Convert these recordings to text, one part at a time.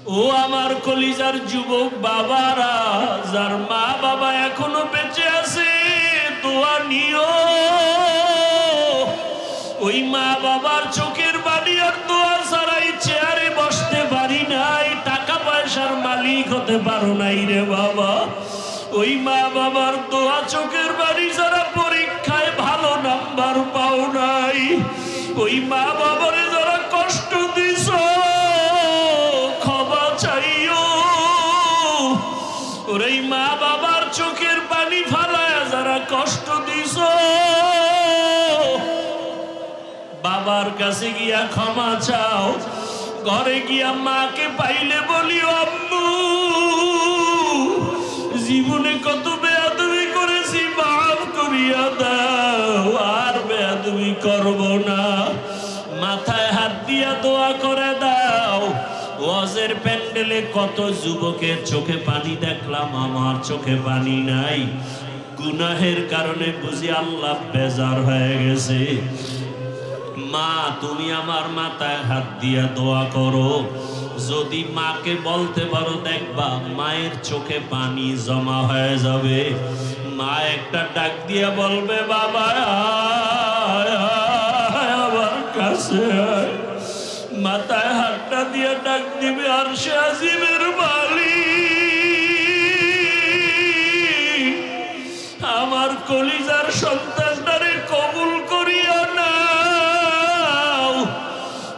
ও আমার কলিজার যুবক বাবারা, যার মা বাবা এখনো বেঁচে আছে, দোয়া নিও। ওই মা বাবার চোখের পানি আর দোয়া ছাড়াই চেয়ারে বসতে পারি নাই, টাকা পয়সার মালিক হতে পারো নাই রে বাবা। ওই মা বাবার দোয়া চোখের পানি ছাড়া পরীক্ষায় ভালো নাম্বার পাও নাই। ওই মা বাবারে যারা কষ্ট দিছ, ক্ষমা চাইও। ওই মা বাবার চোখের পানি ফালায় যারা কষ্ট দিছ, বাবার কাছে গিয়া ক্ষমা চাও। ঘরে গিয়া মাকে পাইলে বলিও, আম্মু জীবনে কত বেয়াদবি করেছি, মাফ করিয়া দাও, আর বেয়াদবি করব না। মাথায় হাত দিয়া দোয়া করে দাও। ওয়াজের প্যান্ডেলে কত যুবকের চোখে পানি দেখলাম, আমার চোখে পানি নাই। গুনাহের কারণে বুঝি আল্লাহ বেজার হয়ে গেছে। মা, তুমি আমার মাথায় হাত দিয়া দোয়া করো। যদি মাকে বলতে পারো, দেখবা মায়ের চোখে পানি জমা হয়ে যাবে। মা একটা ডাক দিয়া বলবে, বাবা আমার কাছে। মাথায় হাতটা দিয়ে ডাক দিবে, আরশে আজিমের মালিক, আমার কলিজার সন্তানটারে কবুল করিয়া নাও।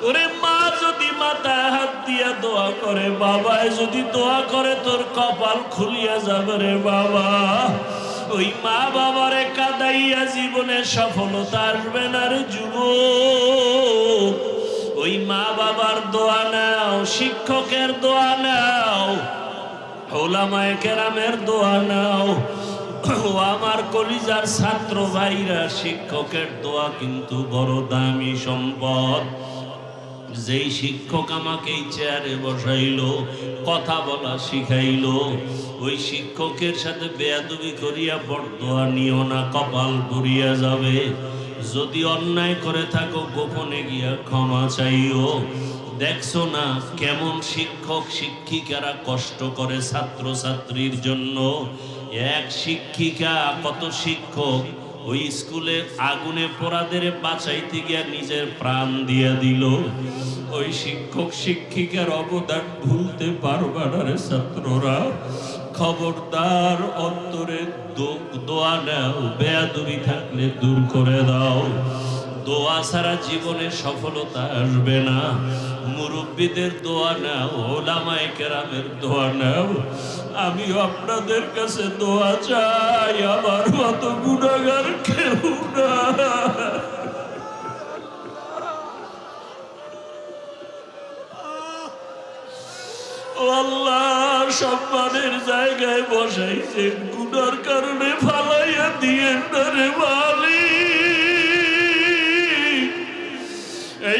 ওরে মা যদি মাথায় হাত দিয়া দোয়া করে, বাবায় যদি দোয়া করে, তোর কপাল খুলিয়া যাবে রে বাবা। ওই মা বাবারে কাঁদাইয়া জীবনে সফলতা আসবে না রে যুবক। ওই মা বাবার দোয়া নাও, শিক্ষকের দোয়া নাও, ওলামায়ে কেরামের দোয়া নাও। ও আমার কলিজার ছাত্র ভাইরা, শিক্ষকের দোয়া কিন্তু বড় দামি সম্পদ। যেই শিক্ষক আমাকে এই চেয়ারে বসাইলো, কথা বলা শিখাইলো, ওই শিক্ষকের সাথে বেয়াদবি করিয়া বরদোয়া নিও না, কপাল পুড়িয়া যাবে। যদি অন্যায় করে থাকো, গোপনে গিয়া ক্ষমা চাইও। দেখছো না কেমন শিক্ষক শিক্ষিকারা কষ্ট করে ছাত্র ছাত্রীর জন্য। এক শিক্ষিকা, কত শিক্ষক ওই স্কুলে আগুনে পোড়াদের বাঁচাইতে গিয়া নিজের প্রাণ দিয়া দিল। ওই শিক্ষক শিক্ষিকার অবদান ভুলতে পারবা না রে ছাত্ররা। খবরদার, অন্তরে দোয়া নাও, বেয়াদবি থাকলে দূর করে দাও। দোয়া ছাড়া জীবনে সফলতা আসবে না। মুরব্বীদের দোয়া নাও, ওলামায়ে কেরামের দোয়া নাও। আমিও আপনাদের কাছে দোয়া চাই, আমার মতো গুনাহগার কেউ না। ও আল্লাহ, সম্মানের জায়গায় বসাইছে, গুনার কারণে ফালাইয়া দিয়ে না রে মালিক।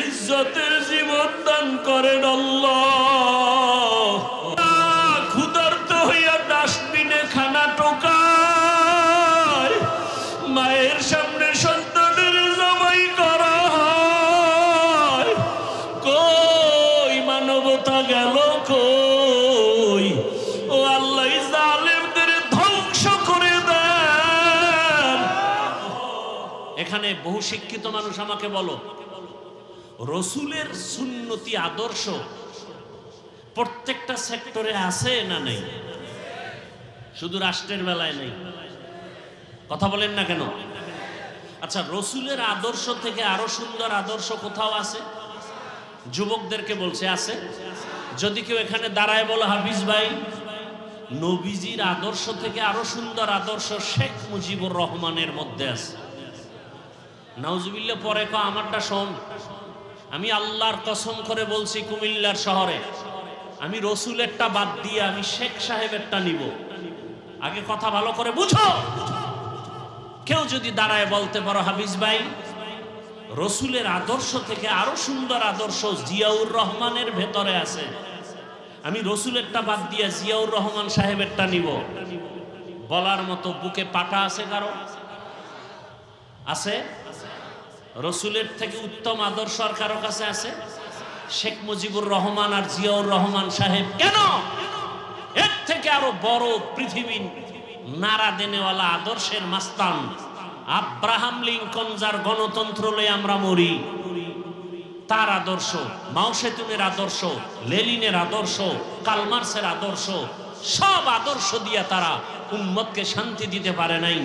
ইজ্জতের জীবন দান করেন আল্লাহ। ক্ষুধার্ত হইয়া ডাস্টবিনে খানা টোকায়, মায়ের সামনে সন্তানের জবাই করা হয়। কই মানবতা গেল কই? ও আল্লাহ, জালেমদের ধ্বংস করে দেন। এখানে বহু শিক্ষিত মানুষ আমাকে বলো, রসুলের সুন্নতি আদর্শ প্রত্যেকটা সেক্টরে আছে না নেই? শুধু রাষ্ট্রের বেলায় নেই? কথা বলেন না কেন? আচ্ছা, রসুলের আদর্শ থেকে আরো সুন্দর আদর্শ কোথাও আছে? যুবকদেরকে বলছে আছে। যদি কেউ এখানে দাঁড়ায় বলো, হাফিজ ভাই, নবীজির আদর্শ থেকে আরো সুন্দর আদর্শ শেখ মুজিবুর রহমানের মধ্যে আছে। নাউজুবিল্লাহ পরে কো, আমারটা শোন। আমি আল্লাহর কসম করে বলছি, কুমিল্লার শহরে আমি রসুলেরটা বাদ দিয়ে আমি শেখ সাহেবেরটা নিব। আগে কথা ভালো করে বুঝো। কেউ যদি দাঁড়ায় বলতে পারো, হাফিজ ভাই, রসুলের আদর্শ থেকে আরো সুন্দর আদর্শ জিয়াউর রহমানের ভেতরে আছে, আমি রসুলেরটা বাদ দিয়ে জিয়াউর রহমান সাহেবেরটা নিব, বলার মতো বুকে পাটা আছে কারো? আছে? রসুলের থেকে উত্তম আদর্শ আর কারো কাছে আছে? শেখ মুজিবুর রহমান আর জিয়াউর রহমান সাহেব কেন এর থেকে আরো বড় পৃথিবীর নারা দেনেওয়ালা আদর্শের মাস্তান আব্রাহাম লিঙ্কন যার গণতন্ত্র লয়ে আমরা মরি, তার আদর্শ, মাও সেতুনের আদর্শ, লেনিনের আদর্শ, কার্ল মার্ক্সের আদর্শ, সব আদর্শ দিয়া তারা উম্মতকে শান্তি দিতে পারে নাই।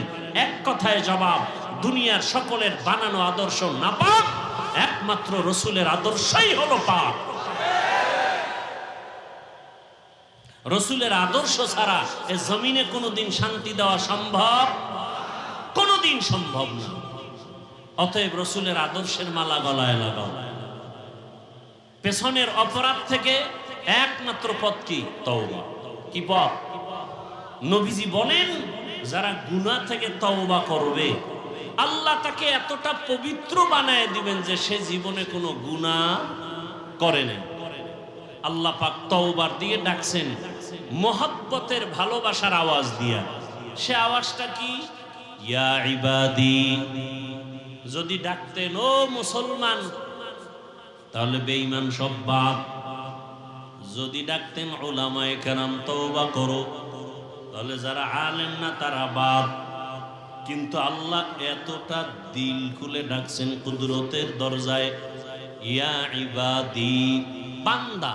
এক কথায় জবাব, দুনিয়ার সকলের বানানো আদর্শ নাপাক, একমাত্র রসুলের আদর্শই হলো পাক। রসুলের আদর্শ ছাড়া এ জমিনে কোনোদিন শান্তি দেওয়া সম্ভব, কোনোদিন সম্ভব না। অতএব রসুলের আদর্শের মালা গলায় লাগাও। পেছনের অপরাধ থেকে একমাত্র পথ কি? তওবা। কি পথ? নবীজি বলেন, যারা গুনাহ থেকে তওবা করবে আল্লাহ তাকে এতটা পবিত্র বানায় দিবেন যে সে জীবনে কোনো গুনাহ করে নাই। আল্লাহ পাক তওবার দিয়ে ডাকছেন মোহাব্বতের ভালোবাসার আওয়াজ দিয়া। সে আওয়াজটা কি? ইয়া ইবাদি। যদি ডাকতেন ও মুসলমান, তাহলে বেঈমান সব বাদ। যদি ডাকতেন উলামায়ে কেরাম তওবা করো, তাহলে যারা আলেম না তারা বাদ। কিন্তু আল্লাহ এতটা দিল খুলে ডাকছেন কুদরতের দরজায়, ইয়া ইবাদি, বান্দা।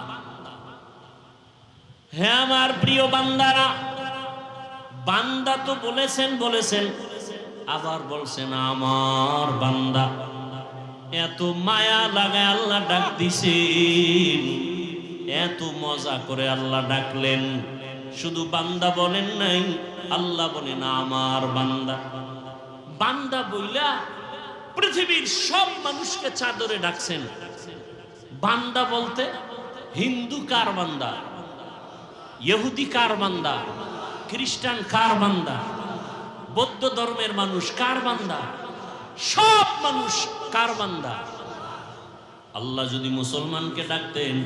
হে আমার প্রিয় বান্দারা, বান্দা তো বলেছেন, আবার বলছেন আমার বান্দা। এত মায়া লাগায় আল্লাহ ডাক দিছেন, এত মজা করে আল্লাহ ডাকলেন। শুধু বান্দা বলেন নাই, আল্লাহ বলেন আমার বান্দা। বান্দা বইলা পৃথিবীর সব মানুষকে চাদরে ডাকছেন। বান্দা বলতে হিন্দু কার বান্দা, ইহুদি কার বান্দা, খ্রিস্টান কার বান্দা, বৌদ্ধ ধর্মের মানুষ কার বান্দা, সব মানুষ কার বান্দা। আল্লাহ যদি মুসলমানকে ডাকতেন,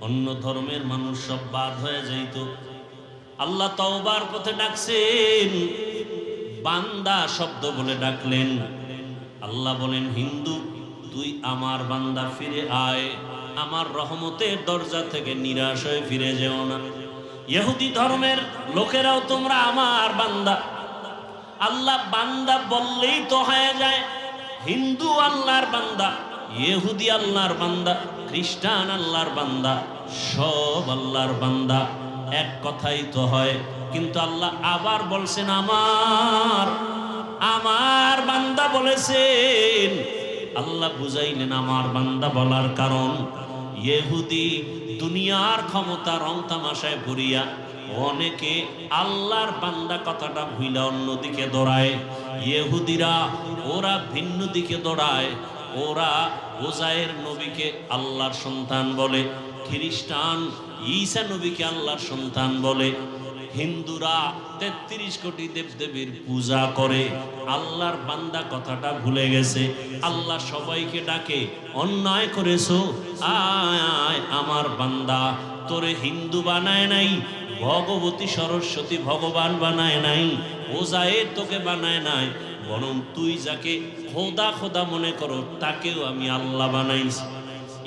অন্য ধর্মের মানুষ সব বাদ হয়ে যাইত। আল্লাহ তওবার পথে ডাকছেন, বান্দা শব্দ বলে ডাকলেন। আল্লাহ বলেন, হিন্দু তুই আমার বান্দা, ফিরে আয়, আমার রহমতের দরজা থেকে নিরাশ হয়ে ফিরে যেও না। ইহুদি ধর্মের লোকেরাও তোমরা আমার বান্দা। আল্লাহ বান্দা বললেই তো হয়ে যায়। হিন্দু আল্লাহর বান্দা, ইহুদি আল্লাহর বান্দা, খ্রিস্টান আল্লাহর বান্দা, সব আল্লাহর বান্দা, এক কথাই তো হয়। কিন্তু আল্লাহ আবার বলছেন আমার বান্দা বলেছেন। আল্লাহ বুঝাইলেন আমার বান্দা বলার কারণ, ইহুদি দুনিয়ার ক্ষমতা রং তামাশায় ভরিয়া অনেকে আল্লাহর বান্দা কথাটা ভুইলা অন্যদিকে দৌড়ায়। ইহুদিরা ওরা ভিন্ন দিকে দৌড়ায়, ওরা ওজায়ের নবীকে আল্লাহর সন্তান বলে, খ্রিস্টান ঈসা নবীকে আল্লাহর সন্তান বলে, হিন্দুরা ৩৩ কোটি দেবদেবীর পূজা করে। আল্লাহর বান্দা কথাটা ভুলে গেছে। আল্লাহ সবাইকে ডাকে, অন্যায় করেছো, আয় আমার বান্দা, তোরে হিন্দু বানায় নাই, ভগবতী সরস্বতী ভগবান বানায় নাই, ওজায়ের তোকে বানায় নাই, বরং তুই যাকে খোদা খোদা মনে করো তাকেও আমি আল্লাহ বানাইছি।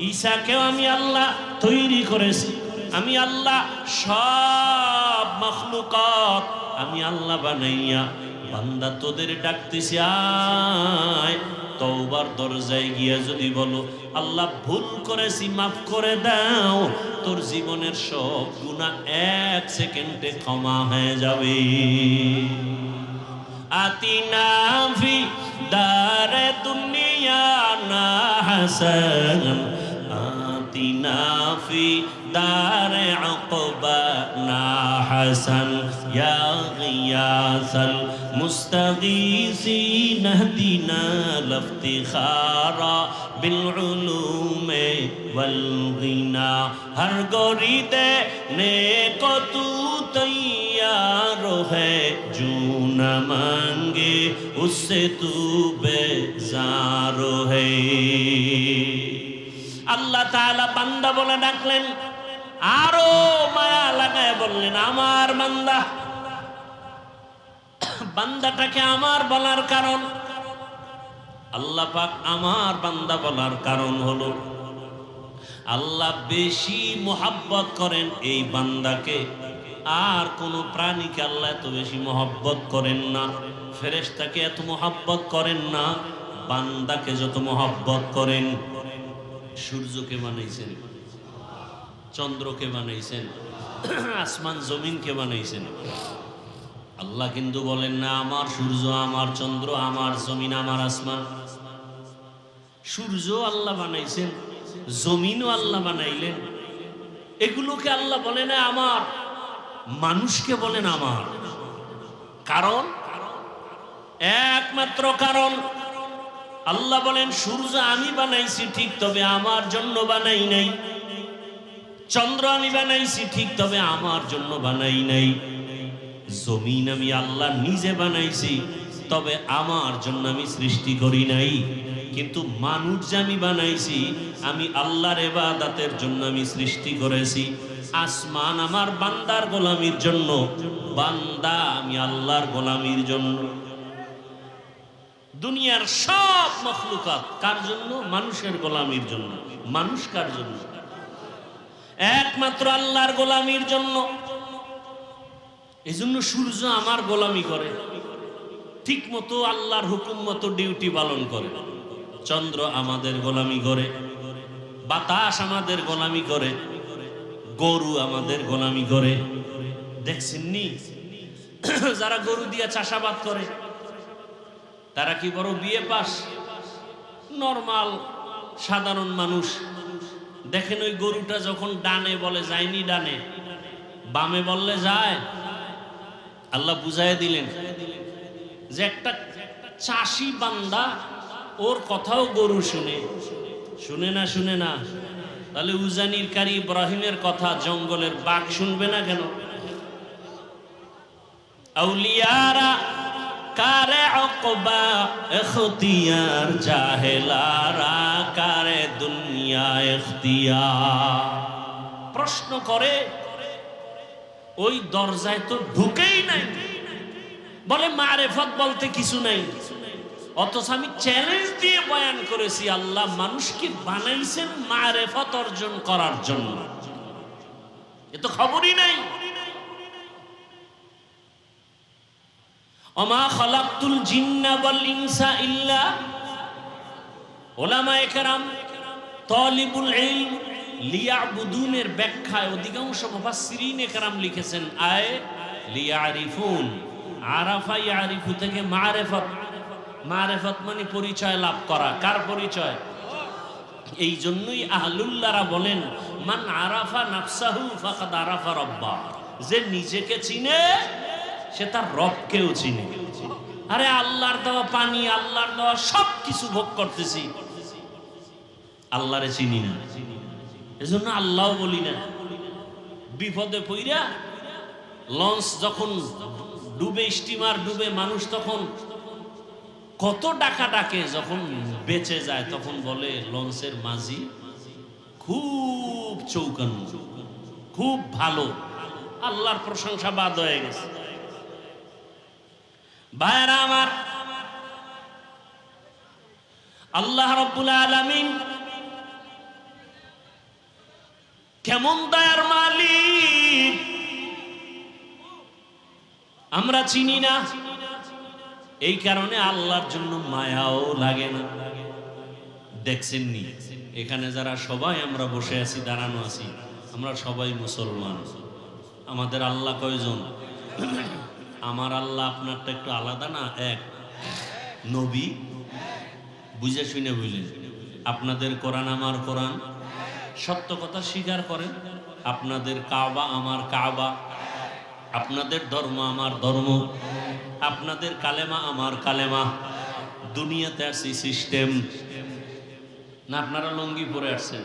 ঈসাকেও আমি আল্লাহ তৈরি করেছি। আমি আল্লাহ সব মাখলুকাত আমি আল্লাহ বানাইয়া বান্দা তোদের ডাকতেছি, আয় তওবার দরজায় গিয়া যদি বলো আল্লাহ ভুল করেছি মাফ করে দাও, তোর জীবনের সব গুনাহ 1 সেকেন্ডে ক্ষমা হয়ে যাবে। আতিনা ফি দারে দুনিয়া না হাসান, আতিনা ফি দারে আকবা না হাসান, ইয়া গিয়াসাল মুস্তাগীসিন ইহদিনা লিফতিখারা বিল উলুমে ওয়াল গিনা। হর গরিদে নেকো তু तैयार है, जो न मांगे उससे तू बेजार है। আল্লাহ তাআলা বান্দা বলে ডাকলেন, আরো মায়া লাগায় বললেন আমার বান্দা। বান্দাটাকে আমার বলার কারণ, আল্লাহ পাক আমার বান্দা বলার কারণ হলো আল্লাহ বেশি মোহাব্বত করেন এই বান্দাকে, আর কোন প্রাণীকে আল্লাহ এত বেশি মোহাব্বত করেন না। ফেরেশতাকে এত মোহাব্বত করেন না, বান্দাকে যত মোহাব্বত করেন। সূর্যকে বানাইছেন, চন্দ্রকে বানাইছেন, আসমান জমিনকে বানাইছেন। আল্লাহ কিন্তু বলেন না আমার সূর্য, আমার চন্দ্র, আমার জমিন, আমার আসমান। সূর্য আল্লাহ বানাইছেন, জমিনও আল্লাহ বানাইলেন, এগুলোকে আল্লাহ বলে না আমার, মানুষকে বলেন আমার। কারণ, একমাত্র কারণ, আল্লাহ বলেন সূর্য আমি বানাইছি ঠিক, তবে আমার জন্য বানাই নাই। চন্দ্র আমি বানাইছি ঠিক, তবে আমার জন্য বানাই নাই। জমিন আমি আল্লাহ নিজে বানাইছি, তবে আমার জন্য আমি সৃষ্টি করি নাই। কিন্তু মানুষ যে আমি বানাইছি, আমি আল্লাহর ইবাদতের জন্য আমি সৃষ্টি করেছি। আসমান আমার বান্দার গোলামির জন্য, বান্দা আমি আল্লাহর গোলামির জন্য। দুনিয়ার সব মখলুকাত কার জন্য? মানুষের গোলামির জন্য। মানুষ কার জন্য? একমাত্র আল্লাহর গোলামির জন্য। এই জন্য সূর্য আমার গোলামি করে, ঠিক মতো আল্লাহর হুকুম মতো ডিউটি পালন করে। চন্দ্র আমাদের গোলামি করে, বাতাস আমাদের গোলামি করে, গরু আমাদের গোলামি করে। দেখছেননি যারা গরু দিয়ে চাষাবাদ করে তারা কি বড় বিয়ে পাস? নরমাল সাধারণ মানুষ। দেখেন ওই গরুটা যখন ডানে বলে যায়নি ডানে, বামে বললে যায়। আল্লাহ বুঝাই দিলেন যে একটা চাষি বান্দা, ওর কথাও গরু শুনে। শুনে না? শুনে না? তাহলে উজানির কারি ইব্রাহিমের কথা জঙ্গলের বাঘ শুনবে না কেন? আউলিয়ারা কারে অকবা এখতিয়ার, জাহেলারা কারে দুনিয়া এখতিয়ার। প্রশ্ন করে ওই দরজায় তো ঢুকেই নাই, বলে মারেফত বলতে কিছু নাই। অথচ আমি চ্যালেঞ্জ দিয়ে বয়ান করেছি আল্লাহ মানুষকে বানাইছেন মারেফত অর্জন করার জন্য। এ তো খবরই নাই। ওমা খালাকতুল জিন্না ওয়াল ইনসা ইল্লা, উলামায়ে কেরাম তালিবুল ইলম লিয়াবুদুনের ব্যাখ্যায় অধিকাংশ মুফাসসিরিনে কেরাম লিখেছেন আয় লিয়ারিফুন। আরাফা ইয়ারিফু থেকে মারেফত, মারেফত মানে পরিচয় লাভ করা। কার পরিচয়? এই জন্যই আহলুল্লাহরা বলেন মান আরাফা নাফসাহু ফাকাদ আরাফা রাব্বা, যে নিজেকে চিনে সে তার রবকেও চিনে। আরে আল্লাহর দেওয়া পানি, আল্লাহর দেওয়া সব কিছু ভোগ করতেছি, আল্লাহরে চিনি না। এজন্য আল্লাহ বলি না। বিপদে পইরা লঞ্চ যখন ডুবে, স্টিমার ডুবে, মানুষ তখন কত ডাকা ডাকে, যখন বেঁচে যায় তখন বলে লঞ্চের মাঝি খুব চৌকান্ন, খুব ভালো। আল্লাহর প্রশংসা বাদ হয়ে গেছে। ভাইরা আমার, আল্লাহ রাব্বুল আলামিন কেমন দয়ার মালিক আমরা চিনি না। এই কারণে আল্লাহর জন্য মায়াও লাগে না। দেখছেননি এখানে যারা সবাই আমরা বসে আছি, দাঁড়ানো আছি, আমরা সবাই মুসলমান। আমাদের আল্লাহ কয়জন? আমার আল্লাহ আপনারটা একটু আলাদা না? এক। নবী বুঝে শুনে বুঝলেন। আপনাদের কোরআন আমার কোরআন, সত্য কথা স্বীকার করেন। আপনাদের কাবা আমার কাবা, আপনাদের ধর্ম আমার ধর্ম, আপনাদের কালেমা আমার কালেমা। দুনিয়াতে আসি সিস্টেম না। আপনারা লঙ্গি পরে আসছেন,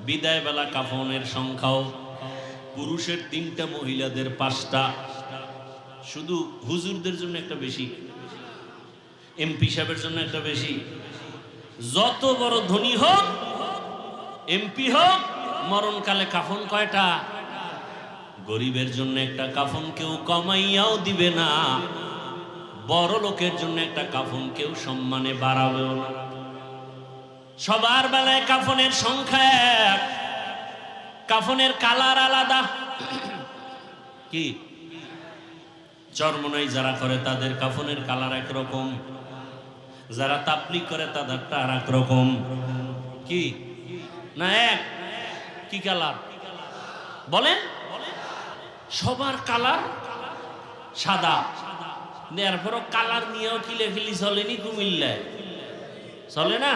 বিদায় বেলা কাফনের সংখ্যাও পুরুষের 3টা, মহিলাদের 5টা। শুধু হুজুরদের জন্য একটা বেশি, এমপি সাহেবের জন্য একটা বেশি। যত বড় ধনী হোক, এমপি হোক, মরণকালে কাফন কয়টা? গরিবের জন্য একটা কাফন কেউ কমাইয়াও দিবে না, বড় লোকের জন্য একটা কাফন কেউ সম্মানে বাড়াবেও না। সবার বেলায় কাফনের সংখ্যা এক, কাফনের কালার আলাদা। কি চরমনাই যারা করে তাদের কাফনের কালার একরকম, যারা তাবলীগ করে তাদেরটা আর এক রকম। কি না এক? কি কালার বলেন? সবার কালার সাদা। এরপরও কালার নিয়েও কিলেখিলি চলেনি কুমিল্লায়, চলে না?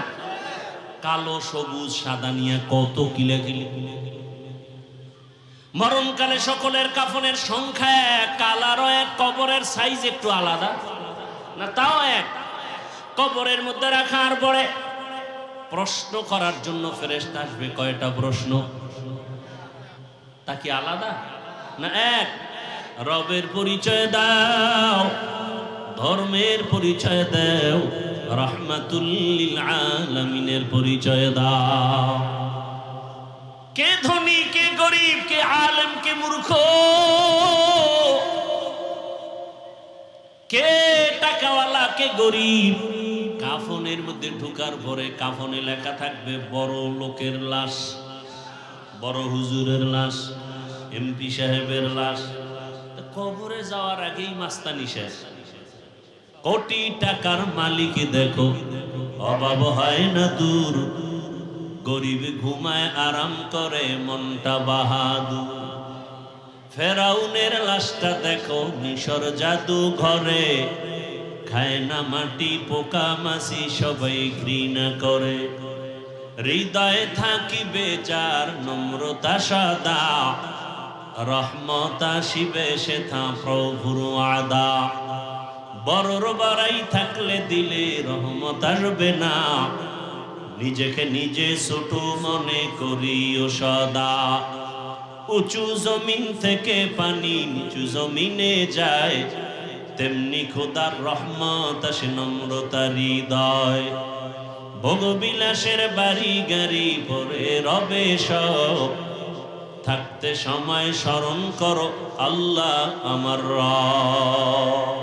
কালো সবুজ সাদা নিয়ে কত কিলেখিলি। মরণকালে সকলের কাফনের সংখ্যা এক, কালারও এক, কবরের সাইজ একটু আলাদা না, তাও এক। কবরের মধ্যে রাখার পরে প্রশ্ন করার জন্য ফেরেশতা আসবে। কয়টা প্রশ্ন? তা কি আলাদা না এক? রবের পরিচয় দাও, ধর্মের পরিচয় দাও, রাহমাতুল লিল আলামিনের পরিচয় দাও। কে ধনী, কে গরিব, কে আলেম, কে মূর্খ, কে টাকাওয়ালা, কে গরিব। কাফনের মধ্যে ঢুকার পরে কাফনে লেখা থাকবে বড় লোকের লাশ, বড় হুজুরের লাশ, এমপি সাহেবের লাশ। কবরে যাওয়ার আগেই মাস্তানি শেষ। কোটি টাকার মালিক দেখো, অভাব হয় না দূর, গরিব ঘুমায় আরাম করে মনটা বাহাদুর। ফেরাউনের লাশটা দেখো মিশর জাদু ঘরে, খায় না মাটি পোকা মাছি সবাই ঘৃণা করে। হৃদয়ে থাকিবে যার নম্রতা সাদা, রহমত আসিবে সেথা প্রভুর আদা। বড়র বাড়াই থাকলে দিলে রহমত আসবে না, নিজেকে নিজে ছোট মনে করিও সদা। উঁচু জমিন থেকে পানি নিচু জমিনে যায়, তেমনি খোদার রহমত আসে নম্রতার হৃদয়। ভোগবিলাসের বাড়ি গাড়ি পরে রবে সব, থাকতে সময় স্মরণ করো আল্লাহ আমার রব।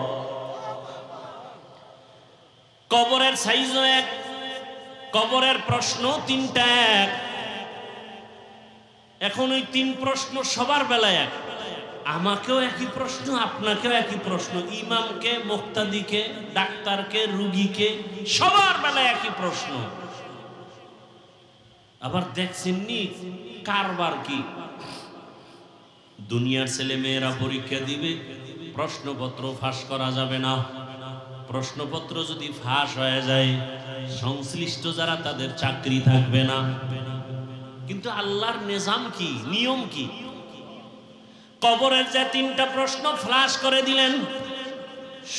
কবরের সাইজও এক, কবরের প্রশ্ন তিনটা এক। এখন ওই তিন প্রশ্ন সবার বেলায় এক। আমাকেও একই প্রশ্ন, আপনাকেও একই প্রশ্ন, ইমামকে, মুক্তাদিকে, ডাক্তারকে, রুগীকে, সবার বেলায় একই প্রশ্ন। আবার দেখছেননি কারবার কি? দুনিয়ার ছেলে মেয়েরা পরীক্ষা দিবে, প্রশ্নপত্র ফাঁস করা যাবে না। প্রশ্নপত্র যদি ফাঁস হয়ে যায়, সংশ্লিষ্ট যারা তাদের চাকরি থাকবে না। কিন্তু আল্লাহর নিজাম কি, নিয়ম কি? কবরের যে তিনটা প্রশ্ন ফ্লাশ করে দিলেন,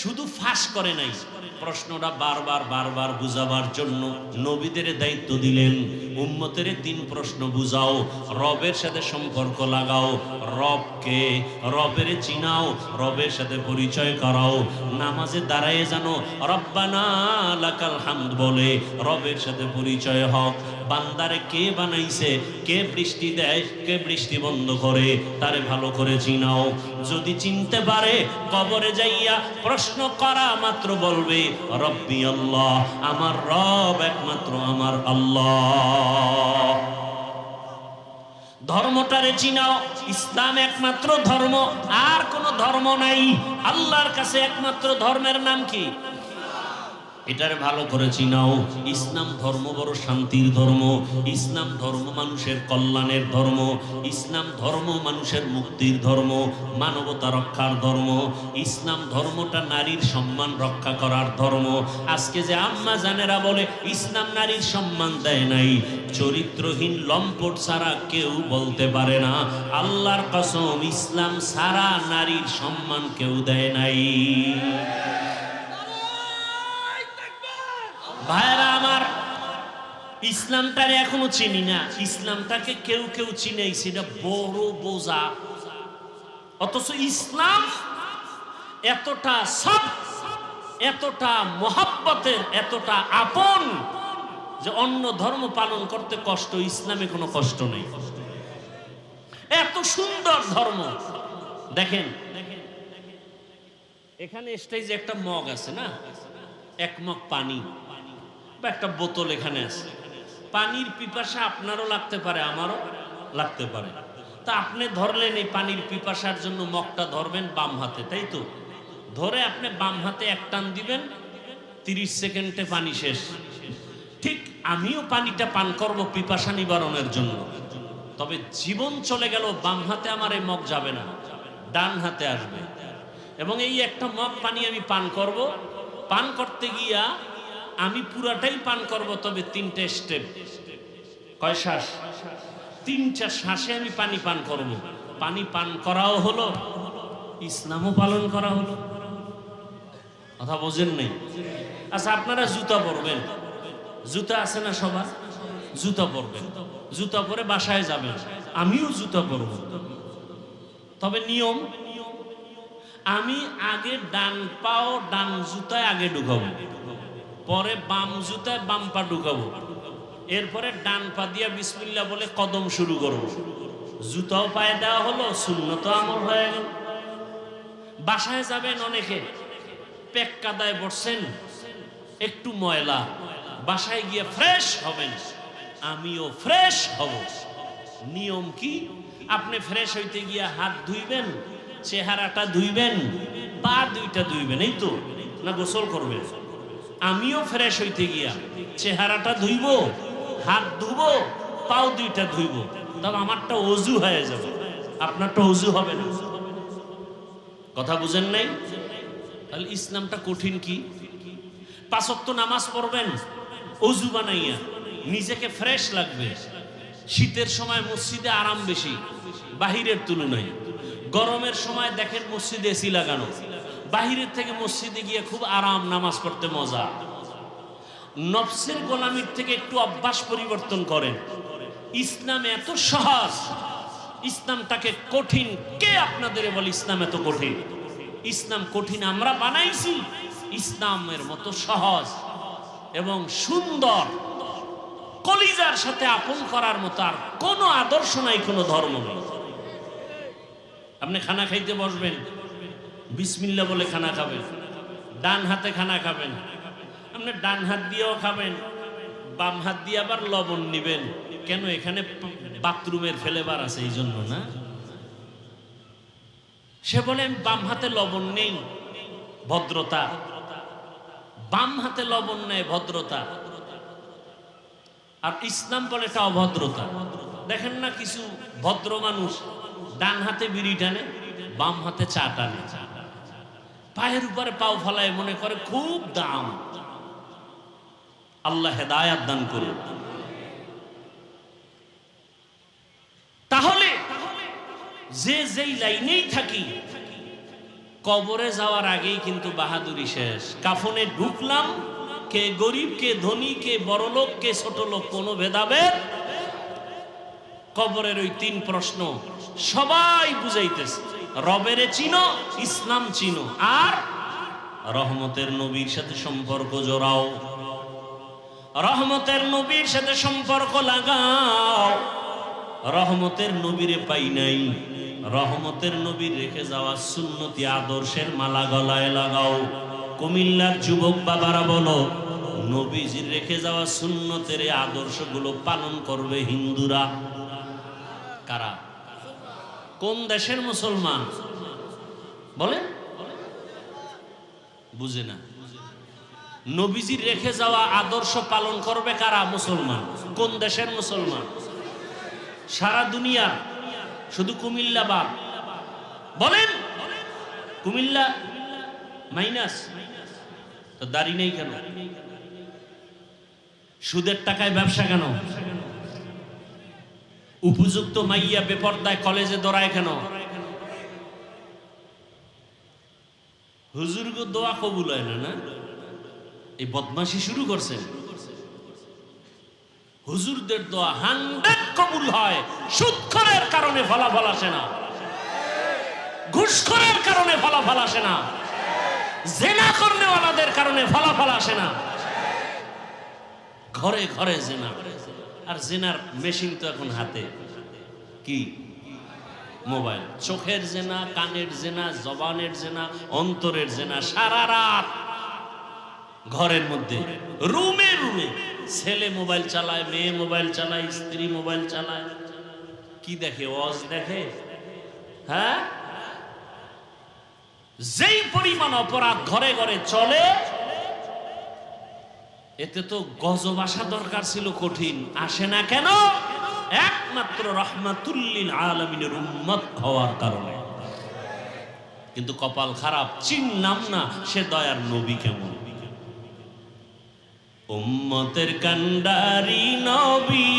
শুধু ফাঁস করে নাই, প্রশ্নটা বারবার বারবার বুঝাবার জন্য নবীদের দায়িত্ব দিলেন। উম্মতের তিন প্রশ্ন বুঝাও, রবের সাথে সম্পর্ক লাগাও, রবকে, রবের চিনাও, রবের সাথে পরিচয় করাও। নামাজে দাঁড়ায় জানো রব্বানা লাকাল হামদ বলে রবের সাথে পরিচয় হোক। বান্দারে কে বানাইছে, কে বৃষ্টি দেয়, কে বৃষ্টি বন্ধ করে, তারে ভালো করে চিনাও। যদি চিনতে পারে, কবরে যাইয়া প্রশ্ন করা মাত্র বলবে রব্বি আল্লাহ, আমার রব একমাত্র আমার আল্লাহ। ধর্মটারে চিনাও, ইসলাম একমাত্র ধর্ম, আর কোন ধর্ম নাই। আল্লাহর কাছে একমাত্র ধর্মের নাম কি? এটারে ভালো করে চিনাও। ইসলাম ধর্ম বড় শান্তির ধর্ম, ইসলাম ধর্ম মানুষের কল্যাণের ধর্ম, ইসলাম ধর্ম মানুষের মুক্তির ধর্ম, মানবতা রক্ষার ধর্ম। ইসলাম ধর্মটা নারীর সম্মান রক্ষা করার ধর্ম। আজকে যে আম্মা জানেরা বলে ইসলাম নারীর সম্মান দেয় নাই, চরিত্রহীন লম্পট ছাড়া কেউ বলতে পারে না আল্লাহর কসম ইসলাম সারা নারীর সম্মান কেউ দেয় নাই। ভাইরা আমার, ইসলামটারে এখনো চিনি না, ইসলামটাকে কেউ কেউ চিনেই, সেটা বড় বোঝা। অথচ ইসলাম এতটা সব, এতটা মহাব্বতের, এতটা আপন যে অন্য ধর্ম পালন করতে কষ্ট, ইসলামে কোনো কষ্ট নেই। এত সুন্দর ধর্ম। দেখেন এখানে স্টেজে একটা মগ আছে না, এক মগ পানি বা একটা বোতল এখানে আছে, পানির পিপাসা আপনারও লাগতে পারে, আমারও লাগতে পারে। তা আপনি ধরলেন এই পানির পিপাসার জন্য মগটা ধরবেন বাম হাতে, তাই তো? ধরে আপনি বাম হাতে এক টান দিবেন, 30 সেকেন্ডে পানি শেষ। ঠিক আমিও পানিটা পান করব পিপাসা নিবারণের জন্য, তবে জীবন চলে গেল, বাম হাতে আমার এই মগ যাবে না, ডান হাতে আসবে। এবং এই একটা মগ পানি আমি পান করব। পান করতে গিয়া আমি পুরাটাই পান করব, তবে 3টে স্টেপ। কয় শ্বাস? 3টা শ্বাসে আমি পানি পান করব। পানি পান করাও হলো, ইসলামও পালন করা হলো। কথা বোঝেন নেই? আচ্ছা, আপনারা জুতা পরবেন, জুতা আছে না সবার? জুতা পরবেন, জুতা পরে বাসায় যাবেন, আমিও জুতা পরব। তবে নিয়ম, আমি আগে ডান পাও ডান জুতায় আগে ঢুকাবো, পরে বাম জুতায় বাম পা ঢুকাবো, এরপরে ডান পা দিয়া বিসমিল্লাহ বলে কদম শুরু করব। জুতাও পায়ে দেওয়া হলো, সুন্নত আমল হয়ে গেল। বাসায় যাবেন, অনেকে পেক কাদায় বসছেন, একটু ময়লা, বাসায় গিয়ে ফ্রেশ হবেন, আমিও ফ্রেশ হব। নিয়ম কি? আপনি ফ্রেশ হইতে গিয়া হাত ধুইবেন, চেহারাটা ধুইবেন, পা দুইটা ধুইবেন, এই তো না গোসল করবেন? আমিও ফ্রেশ হইতে গিয়া চেহারাটা ধুইব, হাত ধুবো, পাও দুইটা ধুইব, তবে আমারটা অজু হয়ে যাবে, আপনারটা অজু হবে না। কথা বুঝেন নাই? তাহলে ইসলামটা কঠিন কি? 5 ওয়াক্ত নামাজ পড়বেন অজু বানাইয়া, নিজেকে ফ্রেশ লাগবে। শীতের সময় মসজিদে আরাম বেশি বাহিরের তুলনায়। গরমের সময় দেখেন মসজিদে এসি লাগানো, বাহিরের থেকে মসজিদে গিয়ে খুব আরাম, নামাজ পড়তে মজা। নফসের গোলামির থেকে একটু অভ্যাস পরিবর্তন করেন। ইসলাম এত সহজ, ইসলামটাকে কঠিন কে আপনাদের বলে? ইসলাম এত কঠিন? ইসলাম কঠিন আমরা বানাইছি। ইসলামের মতো সহজ এবং সুন্দর, কলিজার সাথে আপন করার মতো আর কোনো আদর্শ নাই, কোনো ধর্ম নেই। আপনি খানা খাইতে বসবেন, বিসমিল্লাহ বলে খানা খাবেন, ডান হাতে খানা খাবেন, আপনি ডান হাত দিয়েও খাবেন, বাম হাত দিয়ে আবার লবণ নিবেন। কেন? এখানে বাথরুমের ফেলেবার আছে, এই জন্য না? সে বলে আমি বাম হাতে লবণ নেই, ভদ্রতা। বাম হাতে লবণ নেই, ভদ্রতা। আর ইসলাম বলে এটা অভদ্রতা। দেখেন না কিছু ভদ্র মানুষ ডান হাতে বিড়ি টানে, বাম হাতে চা টানে, পায়ের উপরে পাও ফলায়, মনে করে খুব দাম। আল্লাহ হেদায়াত দান করুন। তাহলে যে যেই লাইনেই থাকি, কবরে যাওয়ার আগেই কিন্তু বাহাদুরি শেষ। কাফনে ঢুকলাম, কে গরিব, কে ধনী, কে বড় লোক, কে ছোট লোক, কোনো ভেদাভেদ। কবরের ওই 3 প্রশ্ন সবাই বুঝাইতেছে, রবেরে চিনো, ইসলাম চিনো, আর রহমতের নবীর সাথে সম্পর্ক জোড়াও, রহমতের নবীর সাথে সম্পর্ক লাগাও। রহমতের নবীরে পাই নাই, রহমতের নবীর রেখে যাওয়া সুন্নতি আদর্শের মালা গলায় লাগাও। কুমিল্লার যুবক বাবারা বলো, নবীজির রেখে যাওয়া সুন্নতের আদর্শগুলো পালন করবে হিন্দুরা। কারা? কোন দেশের মুসলমান বলে? বুঝে না। নবীজির রেখে যাওয়া আদর্শ পালন করবে কারা? মুসলমান। কোন দেশের মুসলমান? সারা দুনিয়া, শুধু কুমিল্লা বাদ। বলেন কুমিল্লা মাইনাস, তো দাড়ি নেই কেন? সুদের টাকায় ব্যবসা কেন? উপযুক্ত মাইয়া বেপরদায় কলেজে দৌড়ায় কেন? হুজুরগো দোয়া কবুল হয় না, না? এই বদমাশি শুরু করছেন। হুজুরদের দোয়া 100 কবুল হয়, সুদখোরের কারণে ফলাফল আসে না, ঘুষখোরের কারণে ফলাফল আসে না, জেনা করনেওয়ালাদের কারণে ফলাফল আসে না। ঘরে ঘরে জেনা, আর জেনার মেশিন তো এখন হাতে। কি? মোবাইল। চোখের জেনা, কানের জেনা, জবানের জেনা, অন্তরের জেনা, সারা রাত ঘরের মধ্যে, রুমে রুমে ছেলে মোবাইল চালায়, মেয়ে মোবাইল চালায়, স্ত্রী মোবাইল চালায়, কি দেখে? ওয়াজ দেখে। হ্যাঁ, যেই পরিমাণ অপরাধ ঘরে ঘরে চলে, এতে তো গজব আসা দরকার ছিল, কঠিন আসে না কেন? একমাত্র রাহমাতুল লিল আলামিনের উম্মত হওয়ার কারণে। কিন্তু কপাল খারাপ, চিনলাম না সে দয়ার নবী কেমন। উম্মতের কান্ডারি নবী,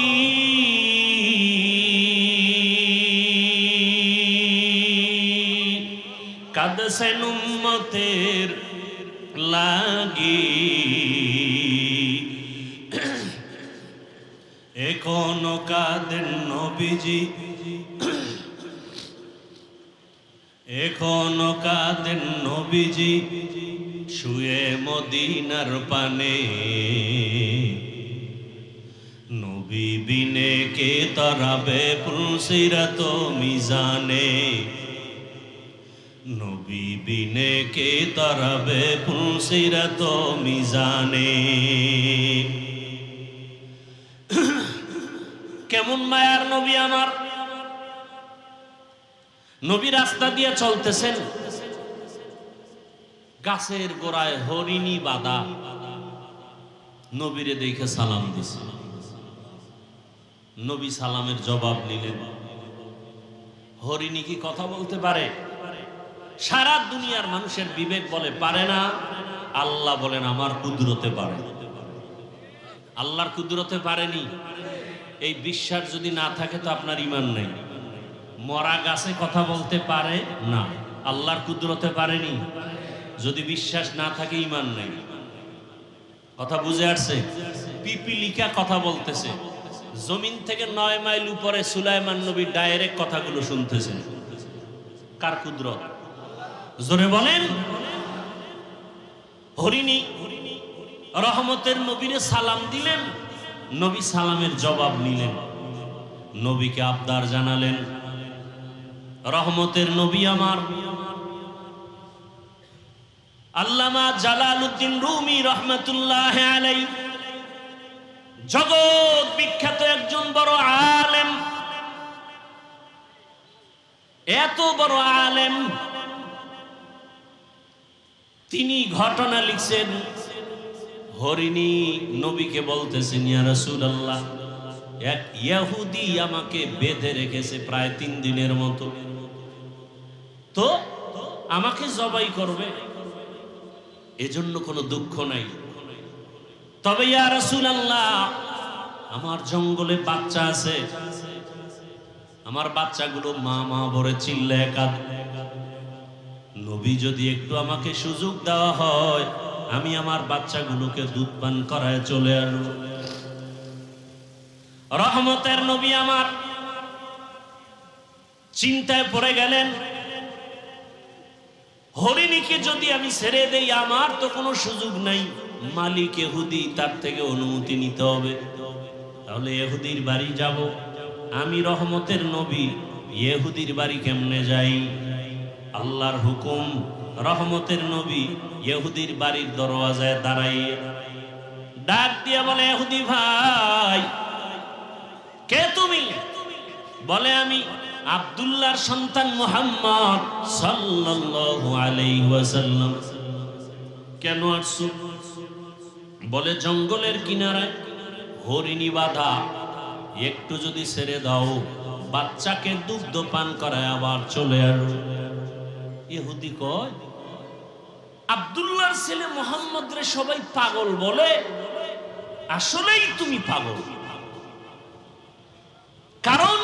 কাঁদছেন উম্মতের লাগি, এখনো কাঁদেন নবীজি, এখনো কাঁদেন নবীজি শুয়ে মদিনার পানে। নবী বিনে কে তরাবে পুলসিরাত মিজানে, নবী বিনে কে তরাবে পুলসিরাত মিজানে। কেমন মায়ার নবী আমার। নবী রাস্তা দিয়ে চলতেছেন, গাছের গোড়ায় হরিণী বাঁধা, নবীরে দেখে সালাম দিছে। নবী সালামের জবাব নিলেন। হরিণী কি কথা বলতে পারে? সারা দুনিয়ার মানুষের বিবেক বলে পারে না, আল্লাহ বলেন আমার কুদরতে পারে। আল্লাহর কুদরতে পারেনি। এই বিশ্বাস যদি না থাকে তো আপনার ঈমান নেই। মরা গাছে কথা বলতে পারে না, আল্লাহর কুদরতে পারেনি। যদি বিশ্বাস না থাকে ঈমান নেই। কথা বুঝে আসছে? পিপিলিকা কথা বলতেছে, জমিন থেকে 9 মাইল উপরে সুলাইমান নবী ডাইরেক্ট কথাগুলো শুনতেছেন। কার কুদরত? জোরে বলেন। হরিণী রহমতের নবীরে সালাম দিলেন, নবী সালামের জবাব নিলেন, নবীকে আবদার জানালেন। রহমতের নবী আমার আল্লামা জালালউদ্দিন রুমি রহমাতুল্লাহ আলাইহি, জগৎ বিখ্যাত একজন বড় আলেম, এত বড় আলেম, তিনি ঘটনা লিখছেন। হরিণী নবীকে বলতেছেন, ইয়া রাসূলুল্লাহ, এক ইহুদি আমাকে বেঁধে রেখেছে প্রায় 3 দিনের মতো, তো আমাকে জবাই করবে, এজন্য কোনো দুঃখ নাই, তবে ইয়া রাসূলুল্লাহ আমার জঙ্গলে বাচ্চা আছে, আমার বাচ্চাগুলো মা মা বলে চিল্লায় কাঁদে, নবী যদি একটু আমাকে সুযোগ দেওয়া হয় আমি আমার বাচ্চাগুলোকে দুধ পান করায় চলে আসব। রহমতের নবী আমার চিন্তায় পড়ে গেলেন, হরিণীকে যদি আমি ছেড়ে দেই আমার তো কোনো সুযোগ নাই, মালিক ইহুদি, তার থেকে অনুমতি নিতে হবে, তাহলে ইহুদির বাড়ি যাব। আমি রহমতের নবী, ইহুদির বাড়ি কেমনে যাই? আল্লাহর হুকুম, রহমতের নবী ইহুদির বাড়ির দরওয়াজায় দাঁড়াইয়ে ডাক দিয়ে বলে, ইহুদি ভাই কে তুমি? বলে আমি আব্দুল্লাহর সন্তান মুহাম্মদ সাল্লাল্লাহু আলাইহি ওয়াসাল্লাম। কেন আসছো? বলে জঙ্গলের কিনারায় হরিণী বাঁধা, একটু যদি ছেড়ে দাও বাচ্চাকে দুগ্ধ পান করায় আবার চলে আসো। ইহুদি কয়, আব্দুল্লাহর ছেলে মুহাম্মদ রে সবাই পাগল বলে, আসলেই তুমি পাগল, কারণ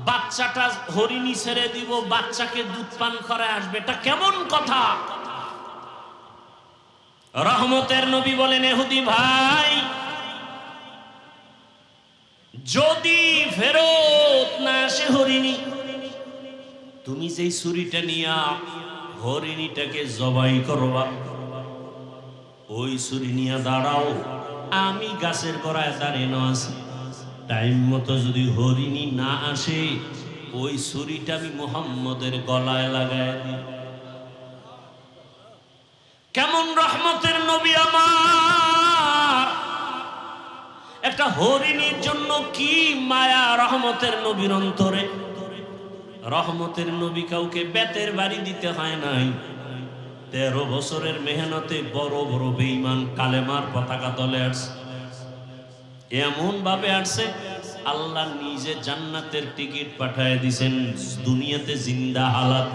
বাচ্চাটা হরিণী ছেড়ে দিব, বাচ্চাকে দুধ পান করায় আসবে, এটা কেমন কথা? রহমতের নবী বলেন, ইহুদি ভাই যদি ফেরত না আসে হরিণী, তুমি যেই ছুরিটা নিয়া হরিণীটাকে জবাই করবা, ওই ছুরি নিয়ে দাঁড়াও, আমি গাছের গোড়ায় দাঁড়িয়ে আছি, টাইম মতো যদি হরিণী না আসে ওই ছুরিটা আমি মুহাম্মদের গলায় লাগায় দিই। কেমন রহমতের নবী আমার! একটা হরিণীর জন্য কি মায়া রহমতের নবীর অন্তরে। রহমতের নবী কাউকে বেতের বাড়ি দিতে হয় নাই। 13 বছরের মেহনতে বড় বড় বেঈমান কালেমার পতাকা তলে আসছে। এমন ভাবে আসছে আল্লাহ নিজে জান্নাতের টিকিট পাঠায় দিছেন দুনিয়াতে জিন্দা হালাত।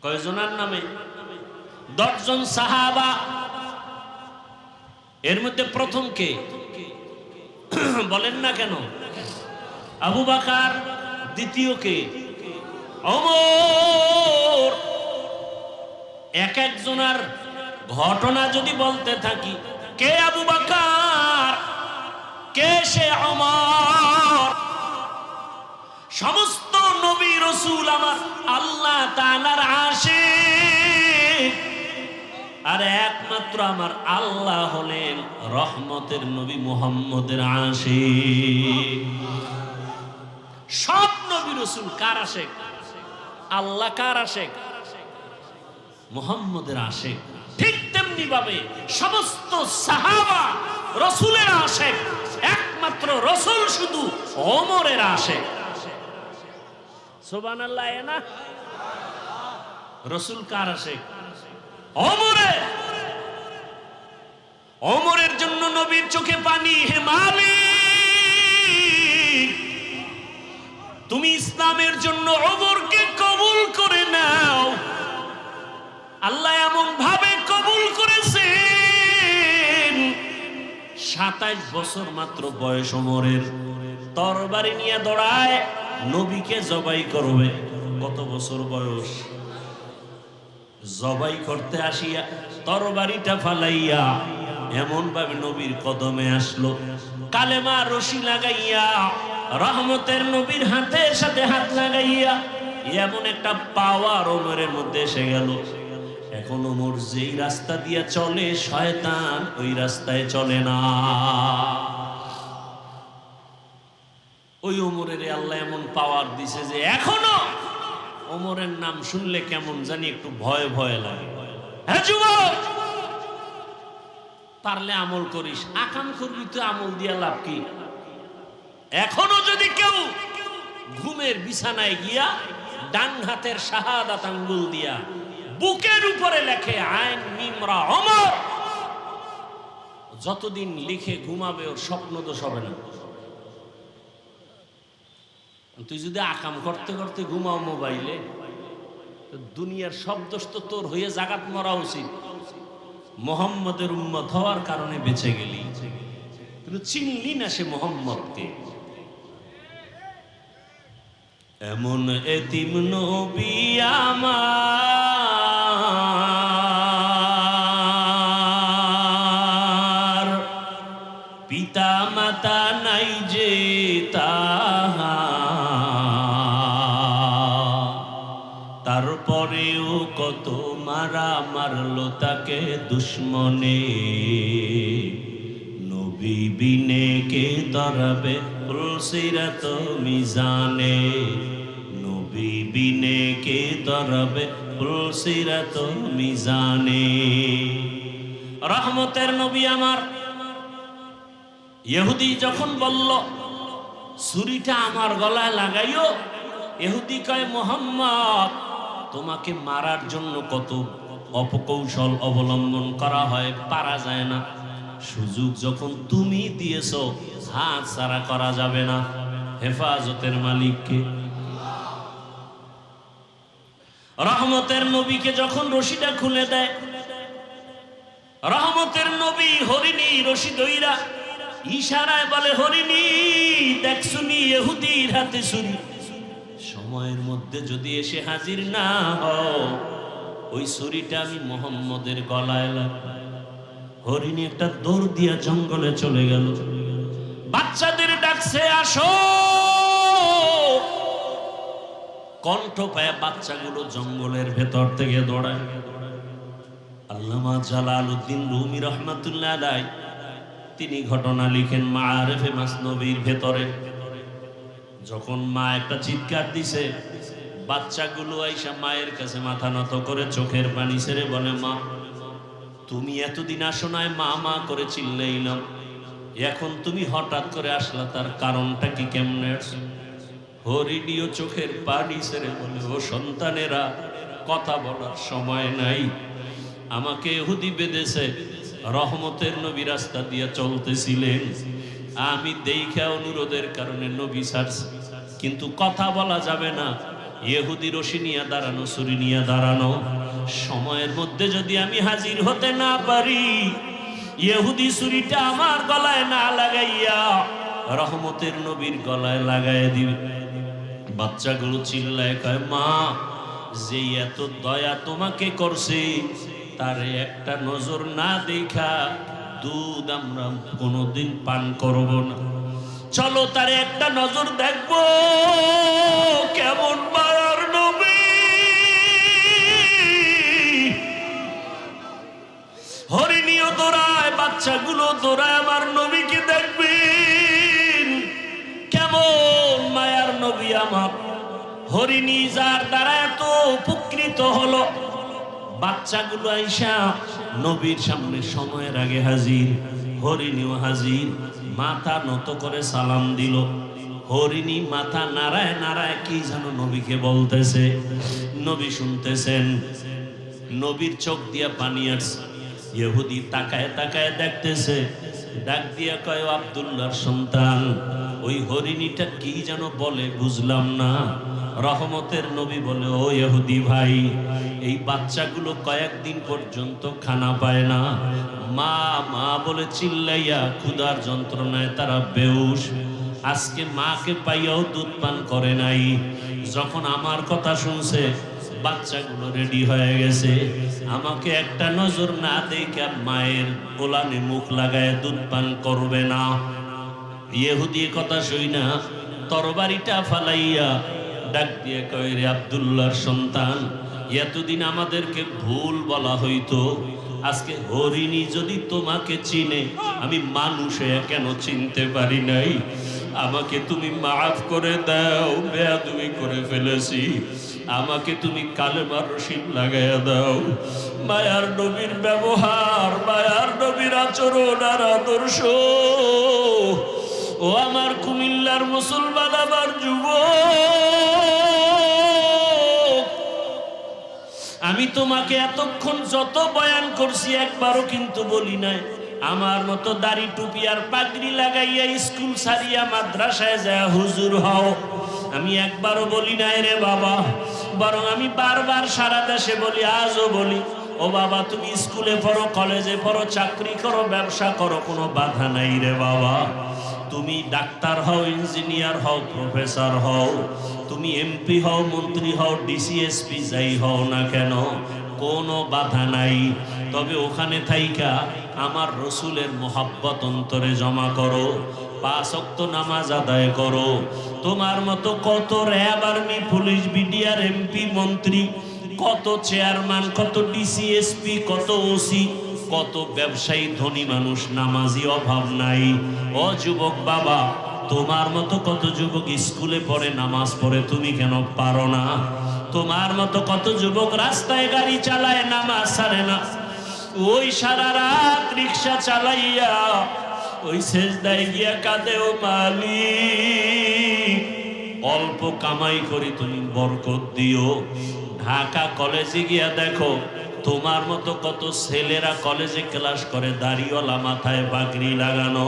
কয়জনের নামে? 10 জন সাহাবা। এর মধ্যে প্রথম কে বলেন না কেন? আবু বকর। দ্বিতীয় কে? ওমর। এক একজনের ঘটনা যদি বলতে থাকি, কে আবু বকর, কে সে ওমর। সমস্ত নবী রাসূল আমার আল্লাহ তাআলার আশিক, আর একমাত্র আমার আল্লাহ হলেন রহমতের নবী মুহাম্মদের আশিক। সব নবী রাসূল কার আশিক? আল্লাহ কার আশিক? মুহাম্মদের আশিক। ঠিক তেমনি ভাবে সমস্ত সাহাবা রাসূলের আশিক, একমাত্র রাসূল শুধু ওমরের আশিক। সুবহানাল্লাহ। না, রাসূল কার আশিক? ওমরের। ওমরের জন্য নবীর চোখে পানি। হে মালিক, তুমি ইসলামের জন্য ওমরকে কবুল করে নাও। আল্লাহ এমন ভাবে কবুল করেছেন, 27 বছর মাত্র বয়স ওমরের। তরবারি নিয়ে দৌড়ায় নবীকে জবাই করবে। কত বছর বয়স? জবাই করতে আসিয়া তরবারিটা ফালাইয়া এমন ভাবে নবীর কদমে আসলো, কালেমা রশি লাগাইয়া রহমতের নবীর হাতের সাথে হাত লাগাইয়া এমন একটা পাওয়ার ওমরের মধ্যে এসে গেল। এখন ওমর যেই রাস্তা দিয়ে চলে শয়তান ওই রাস্তায় চলে না। ওই ওমরের আল্লাহ এমন পাওয়ার দিছে যে এখনো ওমরের নাম শুনলে কেমন জানি একটু ভয় ভয় লাগে। হ্যাঁ যুবক, পারলে আমল করিস, আকাম করবি তো আমল দিয়া লাভ কি? এখনো যদি কেউ ঘুমের বিছানায় গিয়া ডান হাতের শাহাদাত আঙ্গুল দিয়া বুকের উপরে লেখে আইন মিমরা ওমর, যতদিন লিখে ঘুমাবে ওর স্বপ্ন দোষ হবে না। তুই যদি আকাম করতে করতে ঘুমাও মোবাইলে, দুনিয়ার সব দোষ তো তোর হয়ে জাগাত মরা উচিত। মুহাম্মদের উম্মত হওয়ার কারণে বেঁচে গেলি, কিন্তু চিনলি না সে মুহাম্মদকে। এমন এতিম নবী আমার, পিতা মাতা নাই যে তারপরেও কত মারা মারলো তাকে দুশ্মনে। নবী বিনে কে ধরবে পুলসিরাত মিজানে, নবী বিনে কে ধরবে পুলসিরাত মিজানে। রহমতের নবী আমার। ইহুদি যখন বলল ছুরিটা আমার গলায় লাগাইও, ইহুদি কয় মুহাম্মদ তোমাকে মারার জন্য কত অপকৌশল অবলম্বন করা হয়, পারা যায় না। সুযোগ যখন তুমি দিয়েছো হাত ছাড়া করা যাবে না। হেফাজতের মালিককে। রহমতের নবীকে যখন রশিটা খুলে দেয়, রহমতের নবী হরিণী রশি দইরা ইশারায় বলে, হরিণী দেখছুনি ইহুদির হাতে ছুরি, সময়ের মধ্যে যদি এসে হাজির না হও ওই ছুরিটা আমি মুহাম্মদের গলায় লাগাবো। হরিণী একটা দৌড় দিয়া জঙ্গলে চলে গেল, বাচ্চাদের ডাকছে আসো। কণ্ঠ পায় বাচ্চাগুলো জঙ্গলের ভেতর থেকে দৌড়ায়। আল্লামা জালালউদ্দিন রুমি রহমাতুল্লাহ আলাইহি তিনি ঘটনা লিখেন মাআরিফে মাসনবীর ভেতরে। যখন মা একটা চিৎকার দিছে, বাচ্চাগুলো আইসা মায়ের কাছে মাথা নত করে চোখের পানি ছেড়ে বলে, মা তুমি এতদিন আসো নাই, মা মা করে চিল্লাইলাম, এখন তুমি হঠাৎ করে আসলা, তার কারণটা কি, কেমনে আসছো? হরিণীয় চোখের পানি ছেড়ে বলে, ও সন্তানেরা, কথা বলার সময় নাই। আমাকে ইহুদি বেঁধেছে, রহমতের নবী রাস্তা দিয়ে চলতেছিলেন, আমি দেখা অনুরোধের কারণে নবী ছাড়ছি, কিন্তু কথা বলা যাবে না। ইহুদি রশি নিয়ে দাঁড়ানো, ছুরি নিয়ে দাঁড়ানো, সময়ের মধ্যে যদি আমি হাজির হতে না পারি, ইহুদি ছুরিটা আমার গলায় না লাগাইয়া রহমতের নবীর গলায় লাগাই দিবে। বাচ্চাগুলো চিল্লায় কয়, মা, যে এত দয়া তোমাকে করছে, তারে একটা নজর না দেখা দুধ আমরা কোনোদিন পান করব না, চলো তারে একটা নজর দেখবো কেমন মায়ার নবী। হরিণীও দৌড়ায়, বাচ্চাগুলো দৌড়ায়, আমার নবীকে দেখবেন কেমন মায়ার নবী আমার। হরিণী যার দ্বারা এত উপকৃত হলো, বাচ্চাগুলো আইসা নবীর সামনে সময়ের আগে হাজির, হরিণীও হাজির, মাথা নত করে সালাম দিল। হরিণী মাথা নাড়ায় নাড়ায় কি যেন নবীকে বলতেছে, নবী শুনতেছেন, নবীর চোখ দিয়া পানি আসছে। ইহুদি তাকায় তাকায় দেখতেছে, ডাক দিয়া কয়, আব্দুল্লাহর সন্তান, ওই হরিণীটা কি যেন বলে বুঝলাম না। রহমতের নবী বলে, ও ইহুদি ভাই, এই বাচ্চাগুলো কয়েকদিন পর্যন্ত খানা পায় না, মা মা বলে চিল্লাইয়া ক্ষুধার যন্ত্রণায় তারা বেহুশ, আজকে মাকে পাইয়াও দুধ পান করে নাই। যখন আমার কথা শুনছে, বাচ্চাগুলো রেডি হয়ে গেছে, আমাকে একটা নজর না দেখে মায়ের কোলানে মুখ লাগায় দুধ পান করবে না। ইহুদি কথা শুই না, তরবারিটা ফালাইয়া ডাক দিয়ে কয়, রে আব্দুল্লাহর সন্তান, এতদিন আমাদেরকে ভুল বলা হইতো, আজকে হরিণী যদি তোমাকে চিনে, আমি মানুষে কেন চিনতে পারি নাই? আমাকে তুমি মাফ করে দাও, বেয়াদবি করে ফেলেছি, আমাকে তুমি কালেমার রশিদ লাগাইয়া দাও। মায়ার নবীর ব্যবহার, মায়ার নবীর আচরণ আর আদর্শ, ও আমার কুমিল্লার মুসলমান, আমার যুবক, আমি তোমাকে এতক্ষণ যত বয়ান করছি একবারও কিন্তু বলি নাই, আমার মতো দাড়ি টুপি আর পাগড়ি লাগাইয়া স্কুল সারিয়া মাদ্রাসায় যায় হুজুর হও, আমি একবারও বলি নাই রে বাবা। বরং আমি বারবার সারা দেশে বলি, আজও বলি, ও বাবা, তুমি স্কুলে পড়ো, কলেজে পড়ো, চাকরি করো, ব্যবসা করো, কোনো বাধা নাই রে বাবা। তুমি ডাক্তার হও, ইঞ্জিনিয়ার হও, প্রফেসর হও, তুমি এমপি হও, মন্ত্রী হও, ডিসিএসপি যাই হও না কেন, কোনো বাধা নাই। তবে ওখানে থাইকা আমার রসুলের মোহাব্বত অন্তরে জমা করো, 5 ওয়াক্ত নামাজ আদায় করো। তোমার মতো কত RAB, army, police, BDR, MP, মন্ত্রী, কত চেয়ারম্যান, কত ডিসিএসপি, কত ওসি, কত ব্যবসায়ী, ধনী মানুষ, নামাজি অভাব নাই। ও যুবক বাবা, তোমার মতো কত যুবক স্কুলে পড়ে, নামাজ পড়ে, তুমি কেন পারো না? তোমার মতো কত যুবক রাস্তায় গাড়ি চালায়, নামাজ ছাড়ে না। ওই সারা রাত রিক্সা চালাইয়া ওই সেজদায় গিয়া কাঁদে, ও মালিক, অল্প কামাই করি, তুমি বরকত দিও। ঢাকা কলেজে গিয়া দেখো, তোমার মতো কত ছেলেরা কলেজে ক্লাস করে, দাড়িওয়ালা, মাথায় পাগড়ি লাগানো।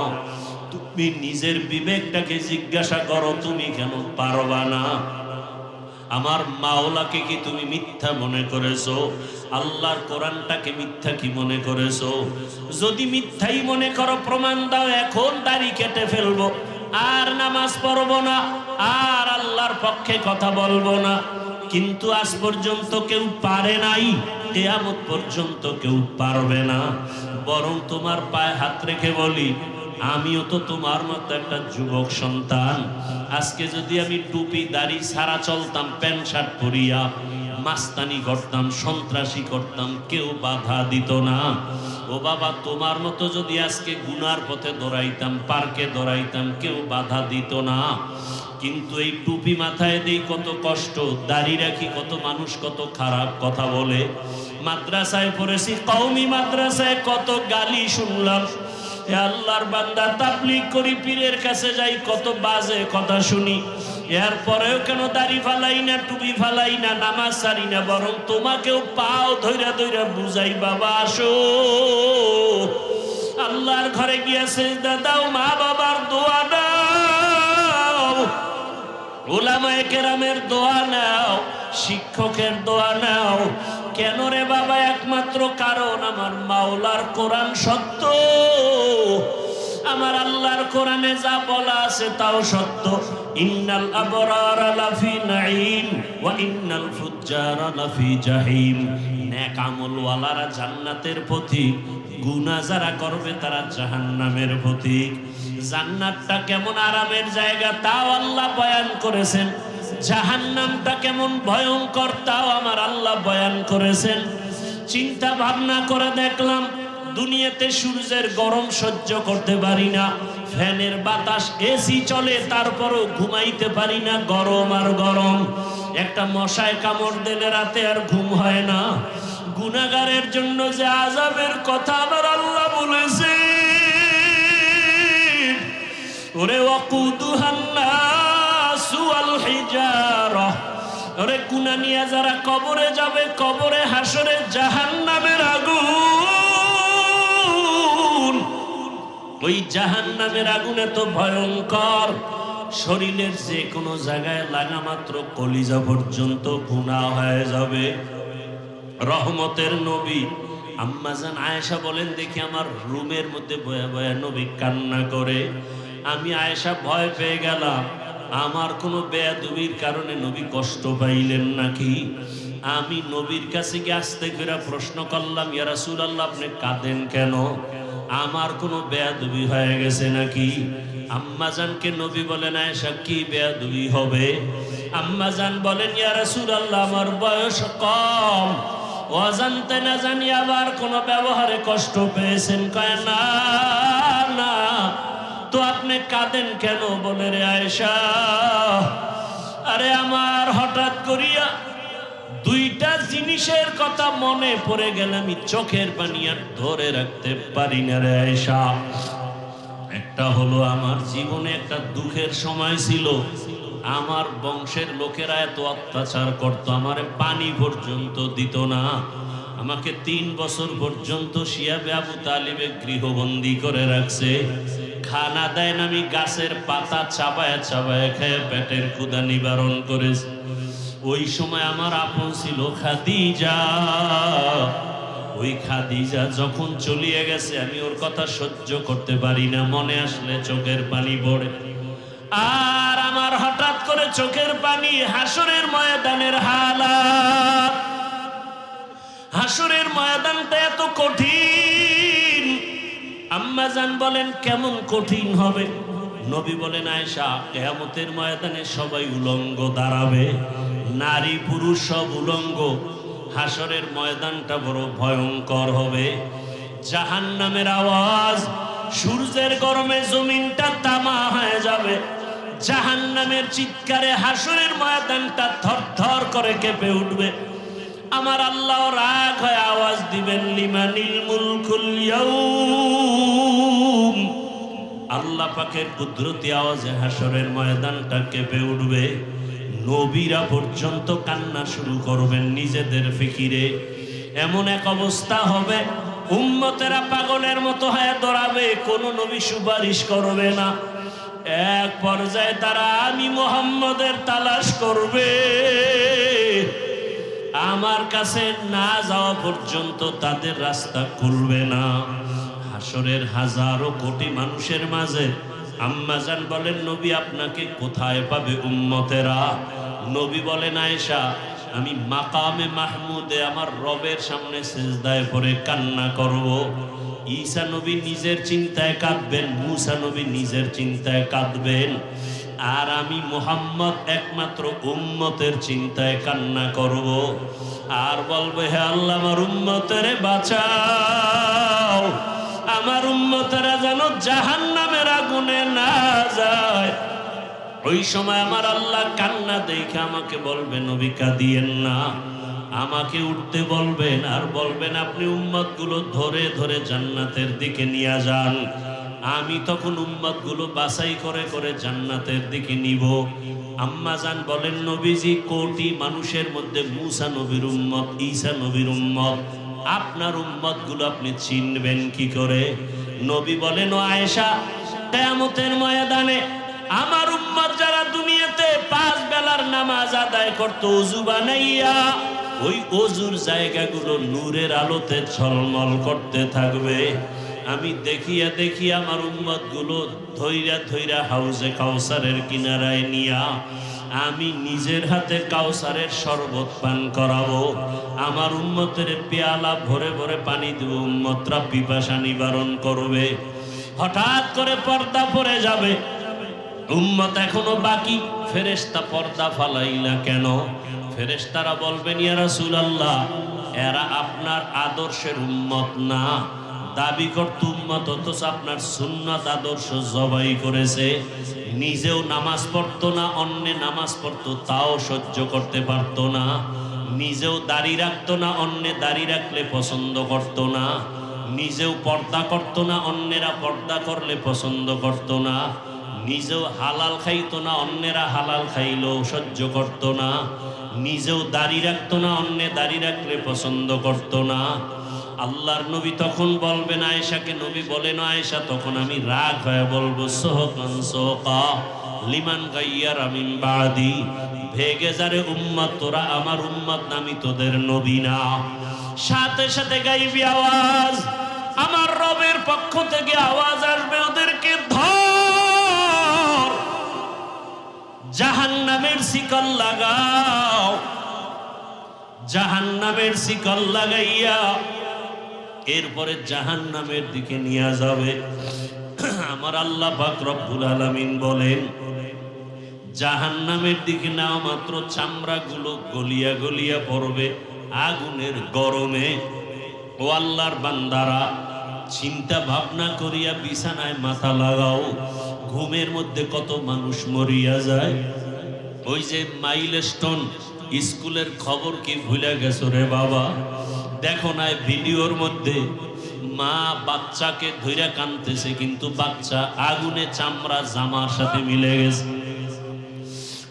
তুমি নিজের বিবেকটাকে জিজ্ঞাসা করো, তুমি কেন পারবা না? আমার মাওলাকে কি তুমি মিথ্যা মনে করেছো? আল্লাহর কোরআনটাকে মিথ্যা কি মনে করেছো? যদি মিথ্যাই মনে করো, প্রমাণ দাও, এখন দাড়ি কেটে ফেলবো, আর নামাজ পড়বো না, আর আল্লাহর পক্ষে কথা বলবো না। কিন্তু আজ পর্যন্ত কেউ পারে নাই, কিয়ামত পর্যন্ত কেউ পারবে না। বরং তোমার পায়ে হাত রেখে বলি, আমিও তো তোমার মতো একটা যুবক সন্তান। আজকে যদি আমি টুপি দাড়ি ছাড়া চলতাম, প্যান্ট শার্ট পরিয়া মাস্তানি করতাম, সন্ত্রাসী করতাম, কেউ বাধা দিত না। ও বাবা, তোমার মতো যদি আজকে গুনার পথে দৌড়াইতাম, পার্কে দৌড়াইতাম, কেউ বাধা দিত না। কিন্তু এই টুপি মাথায় দেই কত কষ্ট, দাড়ি রাখি কত মানুষ কত খারাপ কথা বলে। মাদ্রাসায় পড়েছি, কওমি মাদ্রাসায় কত গালি শুনলাম, এ আল্লাহর বান্দা, তাবলীগ করি, পীরের কাছে যাই, কত বাজে কথা শুনি, এরপরেও কেন দাড়ি ফালাই না, টুপি ফালাই না, নামাজ ছাড়ি না, বরং তোমাকেও পাও ধইরা ধইরা বুঝাই, বাবা আসো আল্লাহর ঘরে গিয়া সিজদা দাও, মা বাবার দোয়া নাও, উলামায়ে কেরামের দোয়া নাও, শিক্ষকের দোয়া নাও। কেন রে বাবা? একমাত্র কারণ আমার মাওলার কোরআন সত্য, আমার আল্লাহর কোরআনে যা বলা আছে তাও সত্য। ইন্নাল আবরারা লাফি নাঈম ওয়া ইন্নাল ফুজ্জারা লাফি জাহিম। নেক আমলওয়ালারা জান্নাতের পথিক, গুনাহ যারা করবে তারা জাহান্নামের পথিক। জান্নাতটা কেমন আরামের জায়গা তাও আল্লাহ বয়ান করেছেন, জাহান্নামটা কেমন ভয়ঙ্কর তাও আমার আল্লাহ বয়ান করেছেন। চিন্তা ভাবনা করে দেখলাম, দুনিয়াতে সূর্যের গরম সহ্য করতে পারি না, ফ্যানের বাতাস এসি চলে তারপরও ঘুমাইতে পারি না, গরম আর গরম। একটা মশায় কামড় দিলে রাতে আর ঘুম হয় না। গুনাহগারের জন্য যে আযাবের কথা আমার আল্লাহ বলেছে, ওরে ওয়াকুদুহান নাসু ওয়াল হিজারা, ওরে গুনাহ নিয়ে যারা কবরে যাবে, কবরে হাসরে জাহান্নামের আগুন, ওই জাহান্নামের আগুন এত ভয়ঙ্কর, শরীরের যে কোনো জায়গায় লাগা মাত্র কলিজা পর্যন্ত গুনাহ হয়ে যাবে। রহমতের নবী আম্মা জান আয়েশা বলেন, দেখি আমার রুমের মধ্যে বয়া বয়া নবী কান্না করে। আমি আয়েশা ভয় পেয়ে গেলাম, আমার কোনো বেয়াদবির কারণে নবী কষ্ট পাইলেন নাকি। আমি নবীর কাছে গিয়ে আস্তে করে প্রশ্ন করলাম, ইয়া রাসূলুল্লাহ আপনি কাঁদেন কেন? আমার কোনো বেয়াদবি হয়ে গেছে নাকি? আম্মাজানকে নবী বলেন, আয়েশা কি বেয়াদবি হবে? আম্মাজান বলেন, ইয়া রাসূলুল্লাহ আমার বয়স কম, অজান্তে না জানি আবার কোনো ব্যবহারে কষ্ট পেয়েছেন। কয় না না, তো আপনি কাঁদেন কেন? বলে, রে আয়েশা, আরে আমার হঠাৎ করিয়া দুইটা জিনিসের কথা মনে পড়ে গেলে আমি চোখের পানি আর ধরে রাখতে পারি না রে আয়েশা। একটা হলো, আমার জীবনে একটা দুঃখের সময় ছিল, আমার বংশের লোকেরা এত অত্যাচার করতো, আমার পানি পর্যন্ত দিত না, আমাকে 3 বছর পর্যন্ত শিয়াবে আবু তালিবে গৃহবন্দী করে রাখছে, খানা দেয় না, আমি গাছের পাতা চাবায় চাবায় খেয়ে পেটের ক্ষুধা নিবারণ করেছি। ওই সময় আমার আপন ছিল খাদিজা, ওই খাদিজা যখন চলিয়ে গেছে আমি ওর কথা সহ্য করতে পারি না, মনে আসলে চোখের পানি পড়ে। আর আমার হঠাৎ করে চোখের পানি হাসরের ময়দানের হালাত, হাসরের ময়দানটা এত কঠিন। আম্মা জান বলেন, কেমন কঠিন হবে? নবী বলেন, আয়েশা কিয়ামতের ময়দানে সবাই উলঙ্গ দাঁড়াবে, নারী পুরুষ সব উলঙ্গ, হাসরের ময়দানটা বড় ভয়ঙ্কর হবে। জাহান্নামের আওয়াজ, সূর্যের গরমে জমিনটা তামা হয়ে যাবে, জাহান্নামের চিৎকারে হাসরের ময়দানটা থরথর করে কেঁপে উঠবে। আমার আল্লাহ রাগ হয়ে আওয়াজ দিবেন, লিমানিল মুলকুল ইয়াউম। আল্লাহ পাকের কুদরতি আওয়াজে হাসরের ময়দানটা কেঁপে উঠবে। নবীরা পর্যন্ত কান্না শুরু করবেন নিজেদের ফিকিরে। এমন এক অবস্থা হবে, উম্মতেরা পাগলের মতো হয়ে দৌড়াবে, কোনো নবী সুপারিশ করবে না। এক পর্যায়ে তারা আমি মুহাম্মদের তালাশ করবে, আমার কাছে না যাওয়া পর্যন্ত তাদের রাস্তা খুলবে না। হাসরের হাজারো কোটি মানুষের মাঝে আম্মাজান বলেন, নবী আপনাকে কোথায় পাবে উম্মতেরা? নবী বলেন, আয়েশা আমি মাকামে মাহমুদে আমার রবের সামনে সিজদায় পড়ে কান্না করব। ঈসা নবী নিজের চিন্তায় কাঁদবেন, মুসা নবী নিজের চিন্তায় কাঁদবেন, আর আমি মুহাম্মদ একমাত্র উম্মতের চিন্তায় কান্না করব। আর বলবো, হে আল্লাহ আমার উম্মতের বাঁচাও, আমার উম্মতেরা যেন জাহান্নামের আগুনে না যায়। ওই সময় আমার আল্লাহ কান্না দেখে আমাকে বলবেন, নবী কাঁদিয়েন না, আমাকে উঠতে বলবেন আর বলবেন আপনি উম্মতগুলো ধরে ধরে জান্নাতের দিকে নিয়ে যান। আমি তখন উম্মতগুলো বাছাই করে করে জান্নাতের দিকে নিব। আম্মা জান বলেন, নবীজি কোটি মানুষের মধ্যে মুসা নবীর উম্মত, ঈসা নবীর উম্মত, আপনার উম্মতগুলো আপনি চিনবেন কি করে? নবী বলেন, ও আয়েশা, কিয়ামতের ময়দানে আমার উম্মত যারা দুনিয়াতে 5 বেলার নামাজ আদায় করতো ওযু বানাইয়া, ওই ওযুর জায়গাগুলো নূরের আলোতে ঝলমল করতে থাকবে। আমি দেখিয়া দেখিয়া আমার উম্মতগুলো ধইরা ধইরা হাউজে কাউসারের কিনারায় নিয়া আমি নিজের হাতে কাউসারের শরবত পান করাবো। আমার উম্মতের পেয়ালা ভরে ভরে পানি দেব, উম্মতরা পিপাসা নিবারণ করবে। হঠাৎ করে পর্দা পড়ে যাবে, উম্মত এখনো বাকি। ফেরেশতা পর্দা ফালাইলা কেন? ফেরেশতারা বলবেন, ইয়া রাসূলুল্লাহ, এরা আপনার আদর্শের উম্মত না, দাবি করত উম্মত, অথচ আপনার সুন্নাত আদর্শ জবাই করেছে। নিজেও নামাজ পড়তো না, অন্য নামাজ পড়তো তাও সহ্য করতে পারতো না। নিজেও দাড়ি রাখতো না, অন্য দাড়ি রাখলে পছন্দ করতো না। নিজেও পর্দা করতো না, অন্যেরা পর্দা করলে পছন্দ করতো না। নিজেও হালাল খাইতো না, অন্যেরা হালাল খাইলেও সহ্য করতো না। নিজেও দাড়ি রাখতো না, অন্যে দাড়ি রাখলে পছন্দ করতো না। আল্লাহর নবী তখন বলবেন আয়েশাকে, নবী বলেন, আয়েশা, তখন আমি রাগ হয়ে বলবো, সোহকান সোহকা লিমান গাইয়ারা মিন বাদি, ভেগে যারে উম্মত, তোরা আমার উম্মত না, আমি তোদের নবী না। সাথে সাথে গাইবি আওয়াজ, আমার রবের পক্ষ থেকে আওয়াজ আসবে, ওদেরকে ধর, জাহান্নামের শিকল লাগাও। জাহান্নামের শিকল লাগাইয়া এরপরে জাহান্নামের দিকে নিয়ে যাবে। আমার আল্লাহ পাক রব্বুল আলামিন বলেন, জাহান্নামের দিকে নাও মাত্র চামড়াগুলো গলিয়া গলিয়া পড়বে আগুনের গরমে। ও আল্লাহর বান্দারা, চিন্তা ভাবনা করিয়া বিছানায় মাথা লাগাও। ঘুমের মধ্যে কত মানুষ মরিয়া যায়। ওই যে মাইলস্টোন স্কুলের খবর কি ভুলে গেছো রে বাবা? দেখো না ভিডিওর মধ্যে মা বাচ্চাকে ধইরা কাঁদতেছে, কিন্তু বাচ্চা আগুনে চামড়া জামার সাথে মিলে গেছে।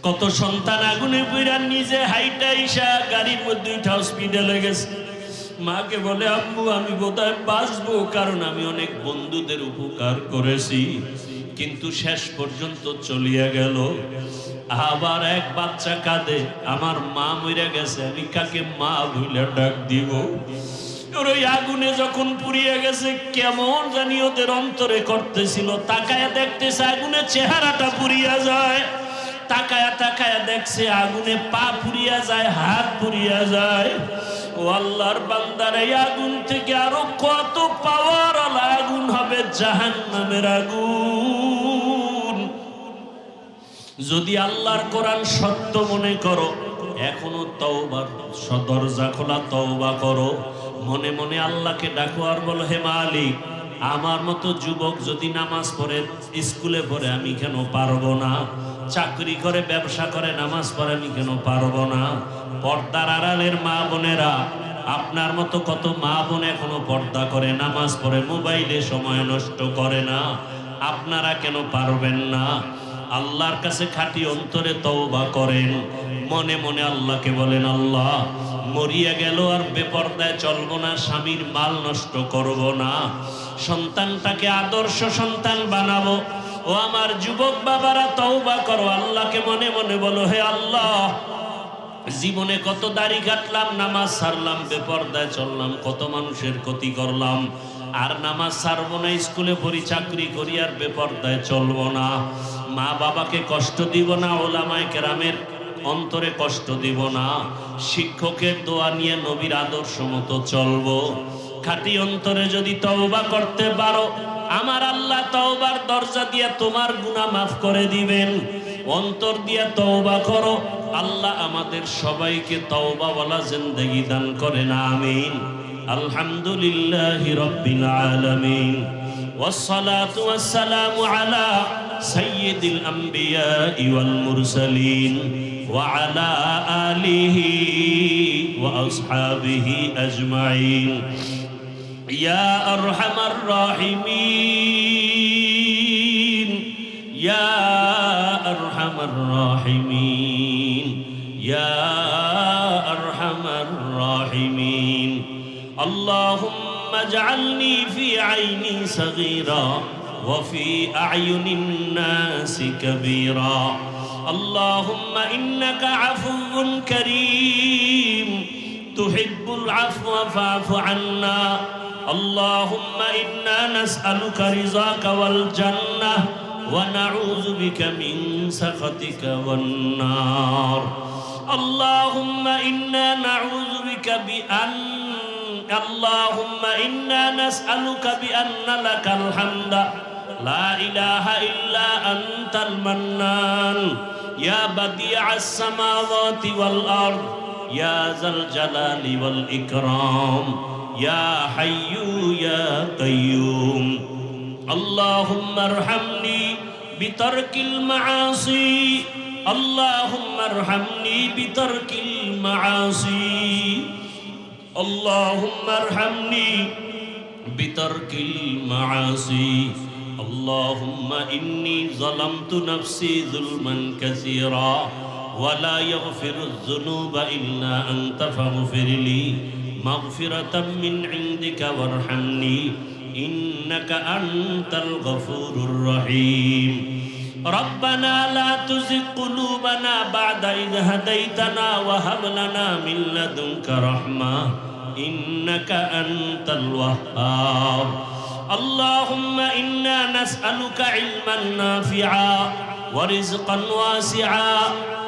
কত সন্তান আগুনে পুইরা নিজে হাইটা ইসা গাড়ির মধ্যে উঠে হসপিটালে গেছে। মাকে বলে, আম্মু আমি বোধহয় বাঁচবো, কারণ আমি অনেক বন্ধুদের উপকার করেছি, কিন্তু শেষ পর্যন্ত চলিয়া গেল। আবার এক বাচ্চা কাঁদে, আমার মা মরে গেছে, আমি কাকে মা ভুলে ডাক দিব? ওই আগুনে যখন পুড়িয়ে গেছে, কেমন জানি ওদের অন্তরে করতেছিল। তাকায়া দেখতেছে আগুনে চেহারাটা পুড়িয়া যায়, তাকায়া তাকায়া দেখছে আগুনে পা পুড়িয়া যায়, হাত পুড়িয়া যায়। ও আল্লাহর বান্দার, এই আগুন থেকে আরো কত পাওয়ার আগুন হবে, জাহান্নামের আগুন। যদি আল্লাহর কোরআন সত্য মনে করো, এখনো তওবার দরজা খোলা, তওবা করো। মনে মনে আল্লাহকে ডাকো আর বলো, হে মালিক, আমার মতো যুবক যদি নামাজ পড়ে, স্কুলে পড়ে, আমি কেন পারবো না? চাকরি করে, ব্যবসা করে, নামাজ পড়ে, আমি কেন পারবো না? পর্দার আড়ালের মা বোনেরা, আপনার মতো কত মা বোন এখনো পর্দা করে, নামাজ পড়ে, মোবাইলে সময় নষ্ট করে না। আপনারা কেন পারবেন না? আল্লাহর কাছে খাঁটি অন্তরে তওবা করেন। মনে মনে আল্লাহকে বলেন, আল্লাহ, মরিয়া গেল আর বেপরদায় চলবো না, স্বামীর মাল নষ্ট করব না, সন্তানটাকে আদর্শ সন্তান বানাবো। ও আমার যুবক বাবারা, তওবা করো, আল্লাহকে মনে মনে বলো, হে আল্লাহ, জীবনে কত দাড়ি কাটলাম, নামাজ ছাড়লাম, বেপরদায় চললাম, কত মানুষের ক্ষতি করলাম, আর নামাজ ছাড়বো না, স্কুলে পড়ি, চাকরি করি, আর বেপরদায় চলবো না, মা বাবাকে কষ্ট দিব না, ওলামায়ে কেরামের অন্তরে কষ্ট দিব না, শিক্ষকের দোয়া নিয়ে নবীর আদর্শ মতো চলবো। খাঁটি অন্তরে যদি তওবা করতে পারো, আমার আল্লাহ তওবার দরজা দিয়ে তোমার গুনাহ মাফ করে দিবেন। অন্তর দিয়ে তওবা করো, আল্লাহ আমাদের সবাইকে তওবাওয়ালা জিন্দেগি দান করেন, আমিন। আলহামদুলিল্লাহি রাব্বিল আলামিন, والصلاة والسلام على سيد الأنبياء والمرسلين وعلى آله وأصحابه أجمعين يا أرحم الراحمين আরহামার রাহিমিন ইয়া আরহামার রাহিমিন আল্লাহুম্মা اجعلني في عيني صغيرا وفي أعين الناس كبيرا اللهم إنك عفو كريم تحب العفو فاعف عنا اللهم إنا نسألك رضاك والجنة ونعوذ بك من سخطك والنار اللهم إنا نعوذ بك اللهم إنا نسألك بأن لك الحمد لا إله إلا أنت المنان يا بديع السماوات والأرض يا ذا الجلال والإكرام يا حي يا قيوم اللهم ارحمني بترك المعاصي اللهم ارحمني بترك المعاصي اللهم ارحمني بترك المعاصي اللهم إني ظلمت نفسي ظلما كثيرا ولا يغفر الذنوب إلا أنت فاغفر لي مغفرة من عندك وارحمني إنك أنت الغفور الرحيم ربنا لا تزغ قلوبنا بعد إذ هديتنا وهب لنا من لدنك رحمة إنك أنت الوهاب اللهم إنا نسألك علما نافعا ورزقا واسعا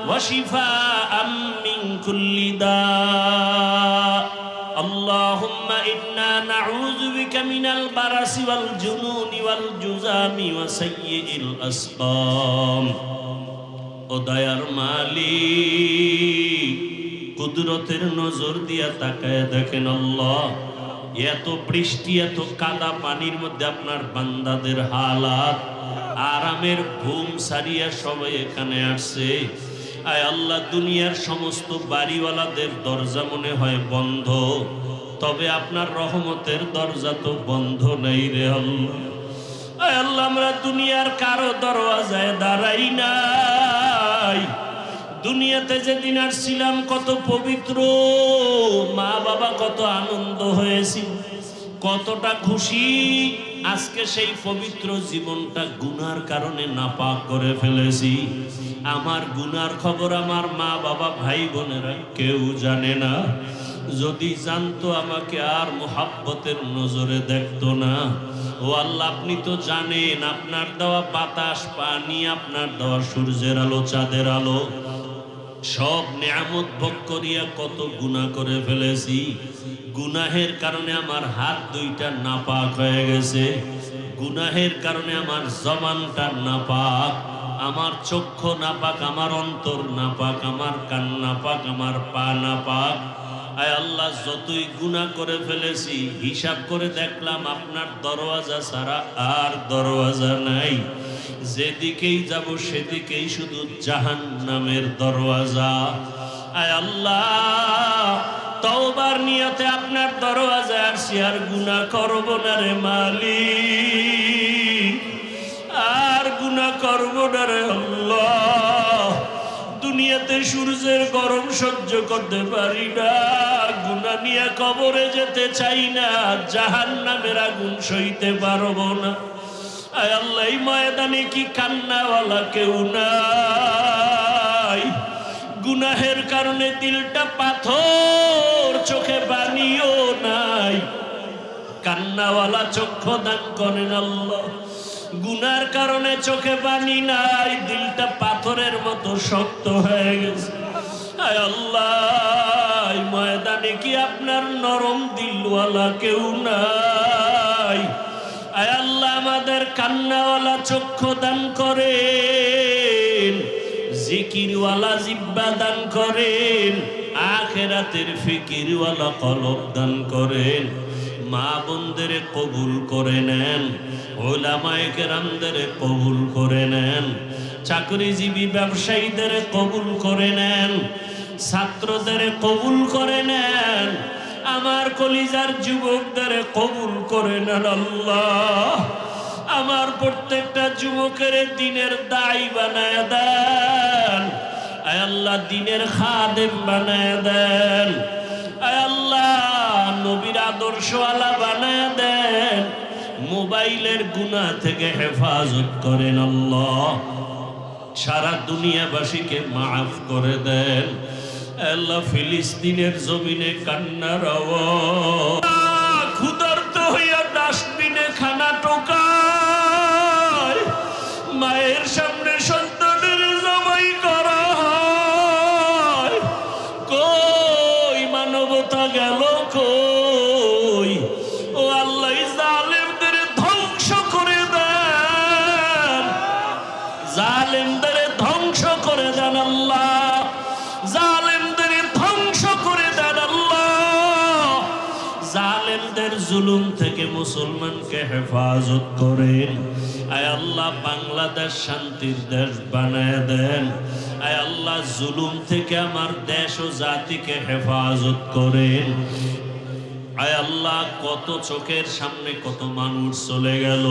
وشفاء من كل داء اللهم إنا نعوذ بك من البرص والجنون والجذام وسيء الأسقام ও দয়ার মালিক কুদরতের নজর দিয়া তাকায় দেখেন আল্লাহ এত বৃষ্টি এত কাদা পানির মধ্যে আপনার বান্দাদের হালাত আরামের ঘুম সারিয়া সবাই এখানে আসছে আয় আল্লাহ দুনিয়ার সমস্ত বাড়িওয়ালাদের দরজা মনে হয় বন্ধ তবে আপনার রহমতের দরজা তো বন্ধ নেই রে আল্লাহ আয় আল্লাহ আমরা দুনিয়ার কারো দরওয়াজায় দাঁড়াই নাই দুনিয়াতে যেদিন আসছিলাম কত পবিত্র মা বাবা কত আনন্দ হয়েছি কতটা খুশি আজকে সেই পবিত্র জীবনটা গুনার কারণে নাপাক করে ফেলেছি আমার গুনার খবর আমার মা বাবা ভাই বোনেরা কেউ জানে না যদি জানতো আমাকে আর মোহাব্বতের নজরে দেখতো না ও আল্লাহ আপনি তো জানেন আপনার দেওয়া বাতাস পানি আপনার দেওয়া সূর্যের আলো চাঁদের আলো সব নিয়ামত ভোগ করিয়া কত গুনাহ করে ফেলেছি গুনাহের কারণে আমার হাত দুইটা নাপাক হয়ে গেছে গুনাহের কারণে আমার জবানটা নাপাক আমার চক্ষু নাপাক আমার অন্তর নাপাক আমার কান নাপাক আমার পা নাপাক আয় আল্লাহ যতই গুনাহ করে ফেলেছি হিসাব করে দেখলাম আপনার দরওয়াজা ছাড়া আর দরওয়াজা নাই যেদিকেই যাব সেদিকেই শুধু জাহান্নামের দরওয়াজা আয় আল্লাহ তওবার নিয়তে আপনার দরওয়াজায় আসছি আর গুনাহ করব না রে মালিক আর গুনাহ করব না রে আল্লাহ দুনিয়াতে সূর্যের গরম সহ্য করতে পারি না গুনাহ নিয়ে কবরে যেতে চাই না জাহান্নামের আগুন সইতে পারবো না আয় আল্লাহ এই ময়দানে কি কান্নাওয়ালা কেউ নাই গুনাহের কারণে দিলটা পাথর চোখে পানিও নাই কান্নাওয়ালা চক্ষু দান করেন আল্লাহ গুনার কারণে চোখে পানি নাই দিলটা পাথরের মতো শক্ত হয়ে গেছে আয় আল্লাহ এই ময়দানে কি আপনার নরম দিলওয়ালা কেউ নাই আয় আল্লাহ আমাদের কান্নাওয়ালা চক্ষু দান করেন জিকিরওয়ালা জিহ্বা দান করেন আখিরাতের ফিকিরওয়ালা কলব দান করেন মা বোনদের কবুল করে নেন উলামায়ে কেরামদের কবুল করে নেন চাকরিজীবী ব্যবসায়ীদের কবুল করে নেন ছাত্রদের কবুল করে নেন আমার কলিজার যুবকদের কবুল করে নেন আল্লাহ আমার প্রত্যেকটা যুবকের দিনের দায়ী বানায় দেন। আয় আল্লাহ দিনের খাদেম বানায় দেন। আয় আল্লাহ নবীর আদর্শওয়ালা বানায় দেন। মোবাইলের গুনাহ থেকে হেফাজত করেন আল্লাহ। সারা দুনিয়াবাসীকে মাফ করে দেন আল্লাহ। ফিলিস্তিনের জমিনে কান্নার আওয়াজ, ক্ষুধার্ত হইয়া ডাস্টবিনে খানা টোকায়, মায়ের সামনে সন্তানের জবাই করা হয়। কই মানবতা গেল কই? ও আল্লাহ জালেমদের ধ্বংস করে দেন, জালেমদের ধ্বংস করে দেন আল্লাহ, জালেমদের ধ্বংস করে দেন আল্লাহ। জালেমদের জুলুম থেকে মুসলমানকে হেফাজত করেন। আয় আল্লাহ বাংলাদেশ শান্তির দেশ বানায় দেন। আয় আল্লাহ জুলুম থেকে আমার দেশ ও জাতিকে হেফাজত করেন। আয় আল্লাহ কত চোখের সামনে কত মানুষ চলে গেল।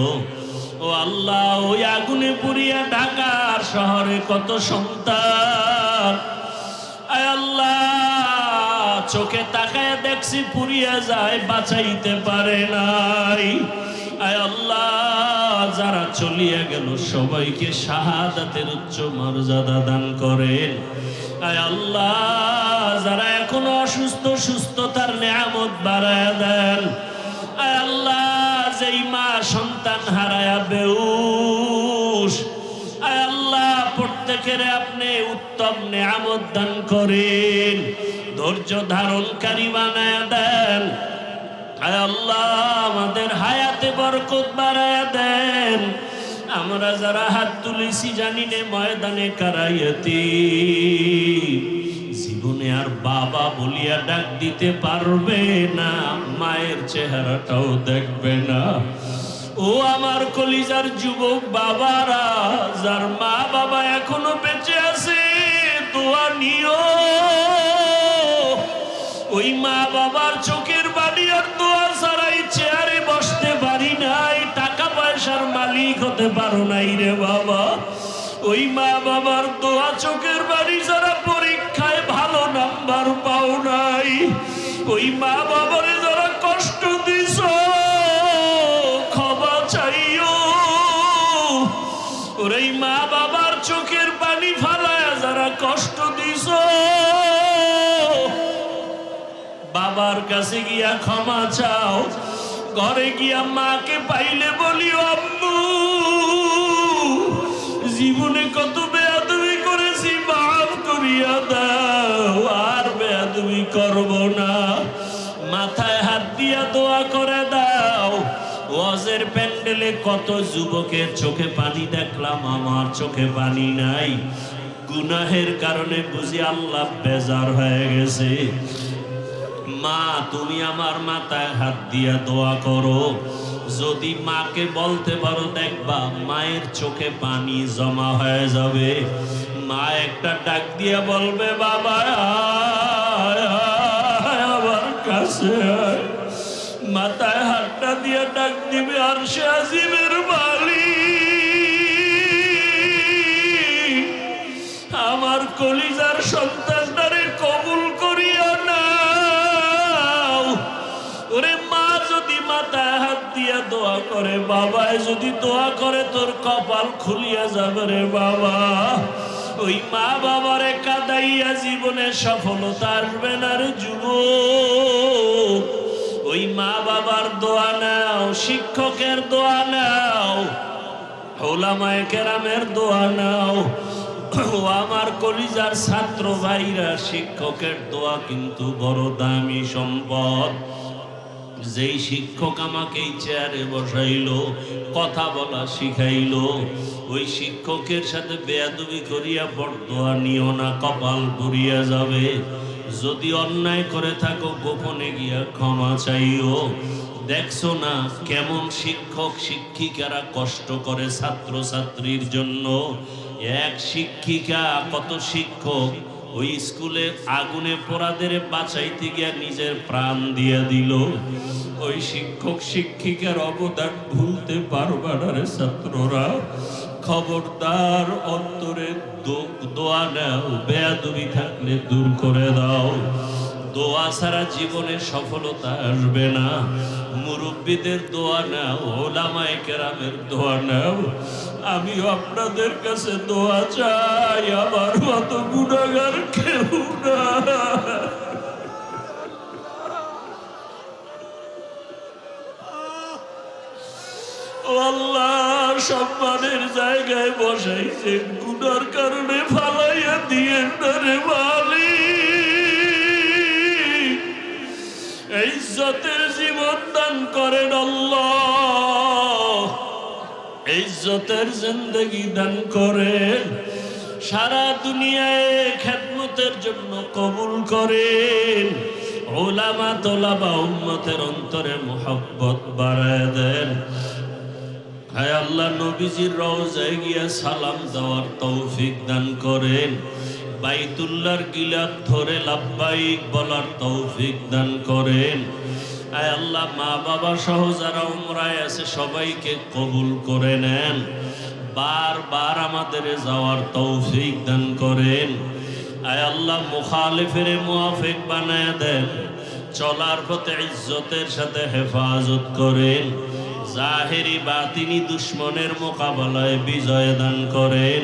ও আল্লাহ ওই আগুনে পুড়িয়া ঢাকার শহরে কত সন্তান, আয় আল্লাহ চোখে তাকায় দেখছি পুড়িয়া যায়, বাঁচাইতে পারে নাই। আয় আল্লাহ যারা চলিয়া গেল সবাইকে শাহাদাতের উচ্চ মর্যাদা দান করেন। আয় আল্লাহ যারা এখনো অসুস্থ সুস্থতার নেয়ামত বাড়ায় দেন। আয় আল্লাহ যেই মা সন্তান হারায়া বেউস, আয় আল্লাহ প্রত্যেকের আপনি উত্তম নেয়ামত দান করেন, ধৈর্য ধারণকারী বানায় দেন। আয় আল্লাহ আমাদের হায়াতে বরকত বাড়ায় দেন। আমরা যারা হাত তুলেছি জানি নে ময়দানে কারাইয়াতি, জীবনে আর বাবা বলিয়া ডাক দিতে পারবে না, মায়ের চেহারাটাও দেখবে না। ও আমার কলিজার যুবক বাবারা, যার মা বাবা এখনো বেঁচে আছে দোয়া নিও। ওই মা বাবার চোখের বাড়ি আর দোয়া ছাড়াই চেয়ারে বসতে পারি নাই, টাকা পয়সার মালিক হতে পারো নাই রে বাবা। ওই মা বাবার দোয়া চোখের বাড়ি যারা পরীক্ষায় ভালো নাম্বার পাও নাই, ওই মা বাবারে যারা কষ্ট দিছ ক্ষমা চাইও। ওর এই মা বাবার চোখের পানি ফালায় যারা কষ্ট দিছ, বাবার কাছে গিয়া ক্ষমা চাও। ঘরে গিয়া মাকে পাইলে বলিও আম্মু জীবনে কত বেয়াদবি করেছি, মাফ করিয়া দাও, আর বেয়াদবি করব না। মাথায় হাত দিয়া দোয়া করে দাও। ওয়াজের প্যান্ডেলে কত যুবকের চোখে পানি দেখলাম, আমার চোখে পানি নাই। গুনাহের কারণে বুঝি আল্লাহ বেজার হয়ে গেছে। মা তুমি আমার মাথায় হাত দিয়া দোয়া করো। যদি মাকে বলতে পারো দেখবা মায়ের চোখে পানি জমা হয়ে যাবে। মা একটা ডাক দিয়া বলবে বাবা আমার কাছে। মাথায় হাতটা দিয়া ডাক দিবে আরশে আজিমের মালিক, আমার কলিজার সন্তানটারে কবুল করিয়া নাও। ওরে মা যদি মাথায় হাত দিয়া দোয়া করে, বাবায় যদি দোয়া করে, তোর কপাল খুলিয়া যাবে রে বাবা। ওই মা বাবারে কাঁদাইয়া জীবনে সফলতা আসবে না রে যুবক। ওই মা বাবার দোয়া নাও, শিক্ষকের দোয়া নাও, ওলামায়ে কেরামের দোয়া নাও। ও আমার কলিজার ছাত্র ভাইরা, শিক্ষকের দোয়া কিন্তু বড় দামি সম্পদ। যেই শিক্ষক আমাকে এই চেয়ারে বসাইলো, কথা বলা শিখাইলো, ওই শিক্ষকের সাথে বেয়াদবি করিয়া বরদোয়া নিও না, কপাল পুড়িয়া যাবে। যদি অন্যায় করে থাকো গোপনে গিয়া ক্ষমা চাইও। দেখছো না কেমন শিক্ষক শিক্ষিকারা কষ্ট করে ছাত্র ছাত্রীর জন্য। এক শিক্ষিকা কত শিক্ষক ওই স্কুলে আগুনে পোড়াদের বাঁচাইতে গিয়া নিজের প্রাণ দিয়ে দিল। ওই শিক্ষক শিক্ষিকার অবদান ভুলতে পারবা না রে ছাত্ররা। খবরদার অন্তরে দোয়া নাও, বেয়াদবি থাকলে দূর করে দাও। দোয়া ছাড়া জীবনে সফলতা আসবে না। মুরব্বীদের দোয়া নাও, ওলামায়ে কেরামের দোয়া নাও। আমিও আপনাদের কাছে দোয়া চাই, আমার মতো গুনাহগার কেউ না। ও আল্লাহ, সম্মানের জায়গায় বসাইছেন, গুনার কারণে ফালাইয়া দিয়েন না রে মালিক। ইজ্জতের জীবন দান করেন আল্লাহ, ইজ্জতের জিন্দেগি দান করেন। সারা দুনিয়ায় খেদমতের জন্য কবুল করেন। উলামা তোলাবা উম্মতের অন্তরে মুহাব্বত বাড়ায় দেন। হায় আল্লাহ, নবীজির রওজায় গিয়া সালাম দেওয়ার তৌফিক দান করেন। বাইতুল্লাহর গিলাফ ধরে লাব্বাইক বলার তৌফিক দান করেন। আয় আল্লাহ, মা বাবা সহ যারা উমরায় আছে সবাইকে কবুল করে নেন। বারবার আমাদের যাওয়ার তৌফিক দান করেন। আয় আল্লাহ, মুখালিফের মুআফিক বানায় দেন। চলার পথে ইজ্জতের সাথে হেফাজত করেন। জাহেরি বাতিনি দুশ্মনের মোকাবেলায় বিজয় দান করেন।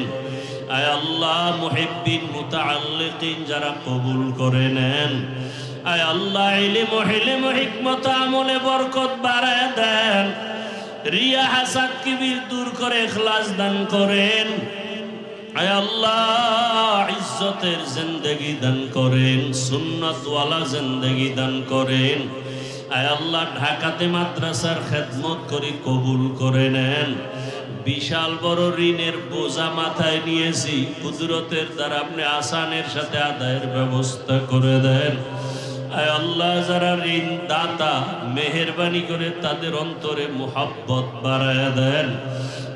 আয় আল্লাহ, মুহিব্বিন মুতাআল্লিকিন যারা কবুল করে নেন। আয় আল্লাহ, ইলম হিলম হিকমত আমলে বরকত বাড়ায় দেন। রিয়া হাসাদ কিবির দূর করে ইখলাস দান করেন। আয় আল্লাহ, ইজ্জতের জিন্দেগি দান করেন, সুন্নাতওয়ালা জিন্দেগি দান করেন। আয় আল্লাহ, ঢাকাতে মাদ্রাসার খেদমত করি কবুল করে নেন। বিশাল বড় ঋণের বোঝা মাথায় নিয়েছি, কুদরতের দ্বারা আপনি আসানের সাথে আদায়ের ব্যবস্থা করে দেন। আয় আল্লাহ, যারা ঋণ দাতা মেহেরবানি করে তাদের অন্তরে মুহাব্বত বাড়ায় দেন।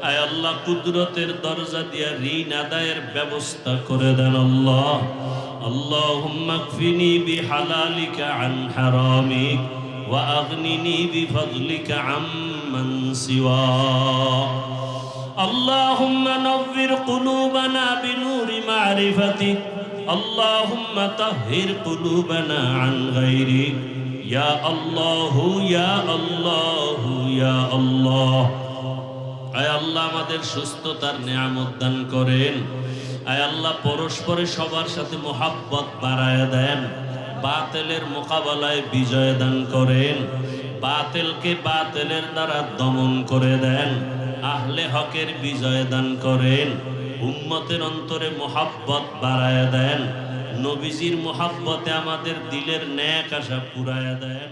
আয় আল্লাহ, কুদরতের দরজা দিয়া ঋণ আদায়ের ব্যবস্থা করে দেন। আল্লাহ আল্লাহুম্মা কফিনি বিহালালিকা আন হারামিক ওয়া আগনিনি বিফদলিকা আম্মান সিওয়াক। আল্লাহুম্মা নవ్বির কুলুবানা বিনূরি মারিফাতিক। আল্লাহুম্মা তাহহির কুলুবানা আন গায়রিক। ইয়া আল্লাহু ইয়া আল্লাহু ইয়া আল্লাহ। আয় আল্লাহ, আমাদের সুস্থতার নিয়ামত দান করেন। আয় আল্লাহ, পরস্পরে সবার সাথে মুহাব্বত বাড়ায় দেন। বাতিলের মোকাবেলায় বিজয় দান করেন। বাতিলকে বাতিলের দ্বারা দমন করে দেন। আহলে হকের বিজয় দান করেন। উম্মতের অন্তরে মুহাব্বত বাড়ায় দেন। নবীজির মুহাব্বতে আমাদের দিলের নেক আশা পুরায়া দেন।